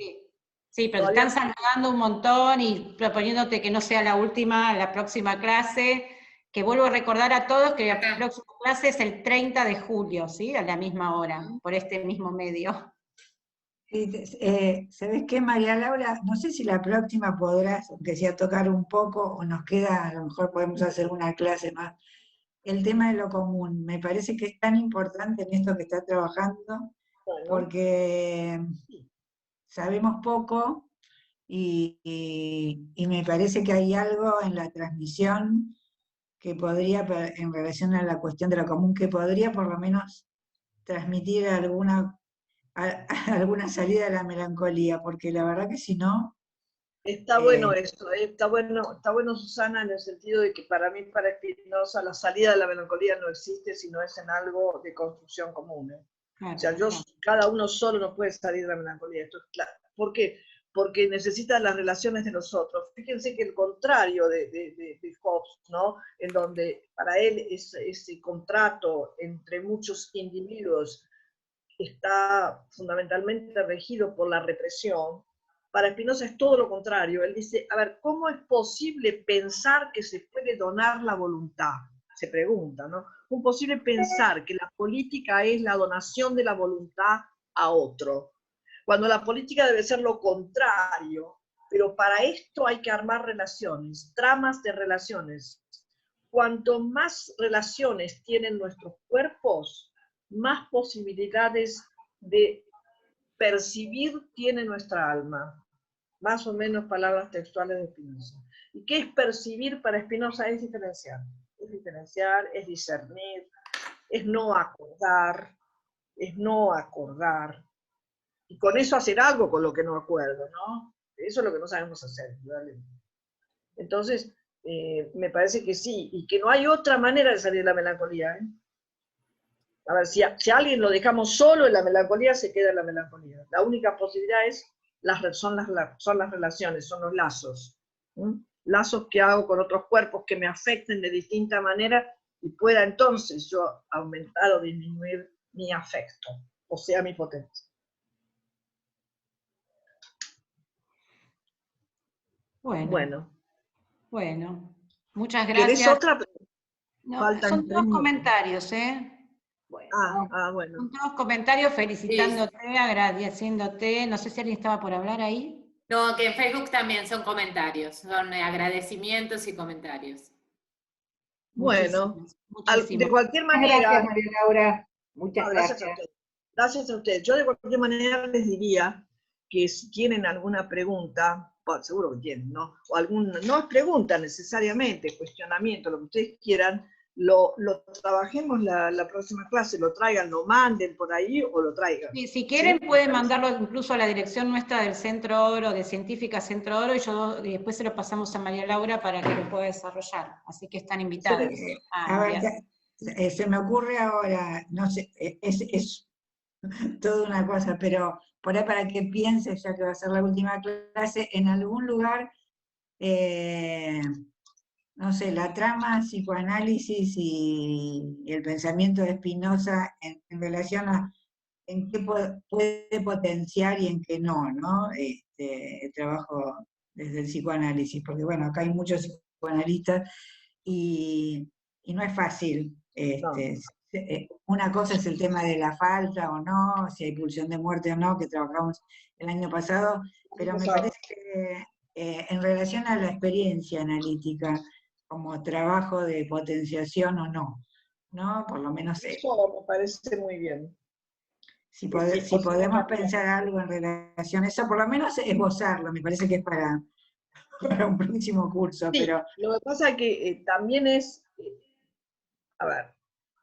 Sí, pero te están saludando un montón y proponiéndote que no sea la próxima clase, que vuelvo a recordar a todos que la próxima clase es el 30 de julio, ¿sí? A la misma hora, por este mismo medio. ¿Sabes qué, María Laura? No sé si la próxima podrás, aunque sea tocar un poco, o nos queda, a lo mejor podemos hacer una clase más. El tema de lo común, me parece que es tan importante en esto que está trabajando, porque sabemos poco y me parece que hay algo en la transmisión que podría, en relación a la cuestión de lo común, que podría por lo menos transmitir alguna salida de la melancolía, porque la verdad que si no... Está bueno esto, está bueno, Susana, en el sentido de que para mí, para Spinoza, la salida de la melancolía no existe, sino es en algo de construcción común. Claro, O sea, claro. cada uno solo no puede salir de la melancolía. Esto es claro. ¿Por qué? Porque necesita las relaciones de los otros. Fíjense que el contrario de Hobbes, ¿no? En donde para él ese contrato entre muchos individuos está fundamentalmente regido por la represión, para Spinoza es todo lo contrario. Él dice, a ver, ¿cómo es posible pensar que se puede donar la voluntad? Se pregunta, ¿no? ¿Cómo es posible pensar que la política es la donación de la voluntad a otro? Cuando la política debe ser lo contrario, pero para esto hay que armar relaciones, tramas de relaciones. Cuanto más relaciones tienen nuestros cuerpos, más posibilidades de percibir tiene nuestra alma. Más o menos palabras textuales de Spinoza. ¿Y qué es percibir para Spinoza? Es diferenciar. Es diferenciar, es discernir, es no acordar, es no acordar. Y con eso hacer algo con lo que no acuerdo, ¿no? Eso es lo que no sabemos hacer. ¿Vale? Entonces, me parece que sí, y que no hay otra manera de salir de la melancolía, ¿eh? A ver, si a alguien lo dejamos solo en la melancolía, se queda en la melancolía. La única posibilidad son las relaciones, son los lazos. Lazos que hago con otros cuerpos que me afecten de distinta manera y pueda entonces yo aumentar o disminuir mi afecto, o sea, mi potencia. Bueno, muchas ¿Querés gracias. otra? No, Faltan son 3 todos minutos. comentarios, ¿eh? Bueno. Son todos comentarios felicitándote, Sí. agradeciéndote. No sé si alguien estaba por hablar ahí. No, que en Facebook también son comentarios, son agradecimientos y comentarios. Bueno, Muchísimos. de cualquier Muchas manera... gracias, María Laura. Muchas gracias a gracias. ustedes. Gracias a ustedes. Yo de cualquier manera les diría que si tienen alguna pregunta, bueno, seguro que tienen, ¿no? O no es pregunta necesariamente, cuestionamiento, lo que ustedes quieran, lo trabajemos la próxima clase, lo traigan, lo manden por ahí o lo traigan. Sí, si quieren ¿sí? pueden mandarlo incluso a la dirección nuestra del Centro Oro, de Científica Centro Oro, y después se lo pasamos a María Laura para que lo pueda desarrollar. Así que están invitados. A ver, se me ocurre ahora, no sé, es toda una cosa, pero por ahí para que pienses, ya que va a ser la última clase, en algún lugar, no sé, la trama, psicoanálisis y el pensamiento de Spinoza en relación a en qué puede potenciar y en qué no, ¿no? El trabajo desde el psicoanálisis, porque bueno, acá hay muchos psicoanalistas y no es fácil. Una cosa es el tema de la falta o no, si hay pulsión de muerte o no, que trabajamos el año pasado, pero me parece que en relación a la experiencia analítica, como trabajo de potenciación o no, ¿no? Por lo menos eso me parece muy bien. si podemos pensar algo en relación a eso, por lo menos esbozarlo, me parece que es para un próximo curso. Sí, pero lo que pasa es que también es, a ver,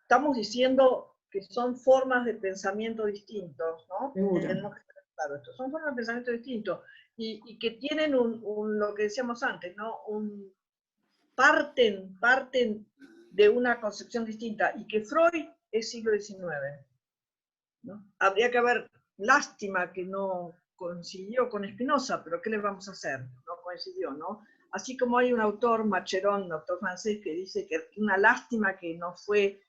estamos diciendo que son formas de pensamiento distintos, ¿no? seguro. Tenemos que tener claro esto. Son formas de pensamiento distintos y que tienen lo que decíamos antes, ¿no? Parten de una concepción distinta y que Freud es siglo XIX, ¿no? Habría que haber, lástima que no coincidió con Spinoza, pero ¿qué le vamos a hacer? No coincidió, ¿no? Así como hay un autor, Macheron, un autor francés, que dice que una lástima que no fue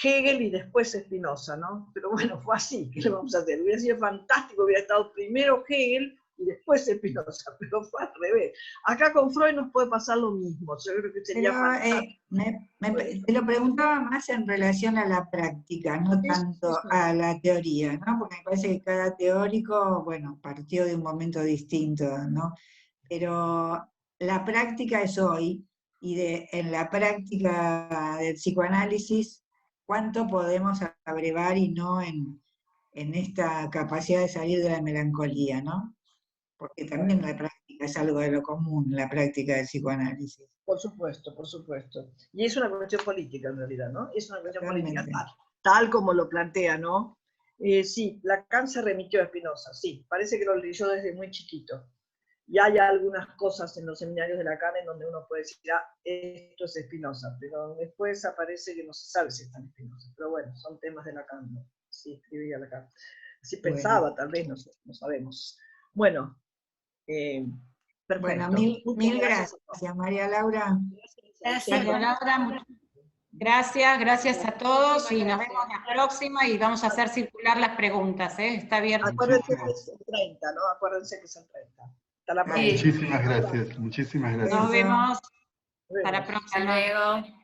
Hegel y después Spinoza, ¿no? Pero bueno, fue así, ¿qué le vamos a hacer? Hubiera sido fantástico, hubiera estado primero Hegel y después Spinoza, pero fue al revés. Acá con Freud nos puede pasar lo mismo, yo creo que sería fantástico. Te lo preguntaba más en relación a la práctica, no tanto a la teoría, ¿no? Porque me parece que cada teórico, bueno, partió de un momento distinto, ¿no? Pero la práctica es hoy, y en la práctica del psicoanálisis, ¿cuánto podemos abrevar y no en esta capacidad de salir de la melancolía, ¿no? Porque también la práctica es algo de lo común, la práctica del psicoanálisis. Por supuesto, por supuesto. Y es una cuestión política en realidad, ¿no? Es una cuestión política Totalmente. tal como lo plantea, ¿no? Sí, Lacan se remitió a Spinoza, sí, parece que lo leyó desde muy chiquito. Y hay algunas cosas en los seminarios de Lacan en donde uno puede decir, ah, esto es Spinoza, pero después aparece que no se sabe si está en Spinoza. Pero bueno, son temas de Lacan, ¿no? Sí, escribía Lacan. Así pensaba, tal vez, no sabemos. Bueno, perfecto. Bueno, mil gracias, María Laura. Gracias, María Laura. Gracias a todos y nos vemos la próxima y vamos a hacer circular las preguntas, ¿eh? Está abierto. Acuérdense que es el 30, ¿no? Acuérdense que es el 30. Hasta la próxima. Muchísimas gracias, muchísimas gracias. Nos vemos. Hasta la próxima. Hasta luego.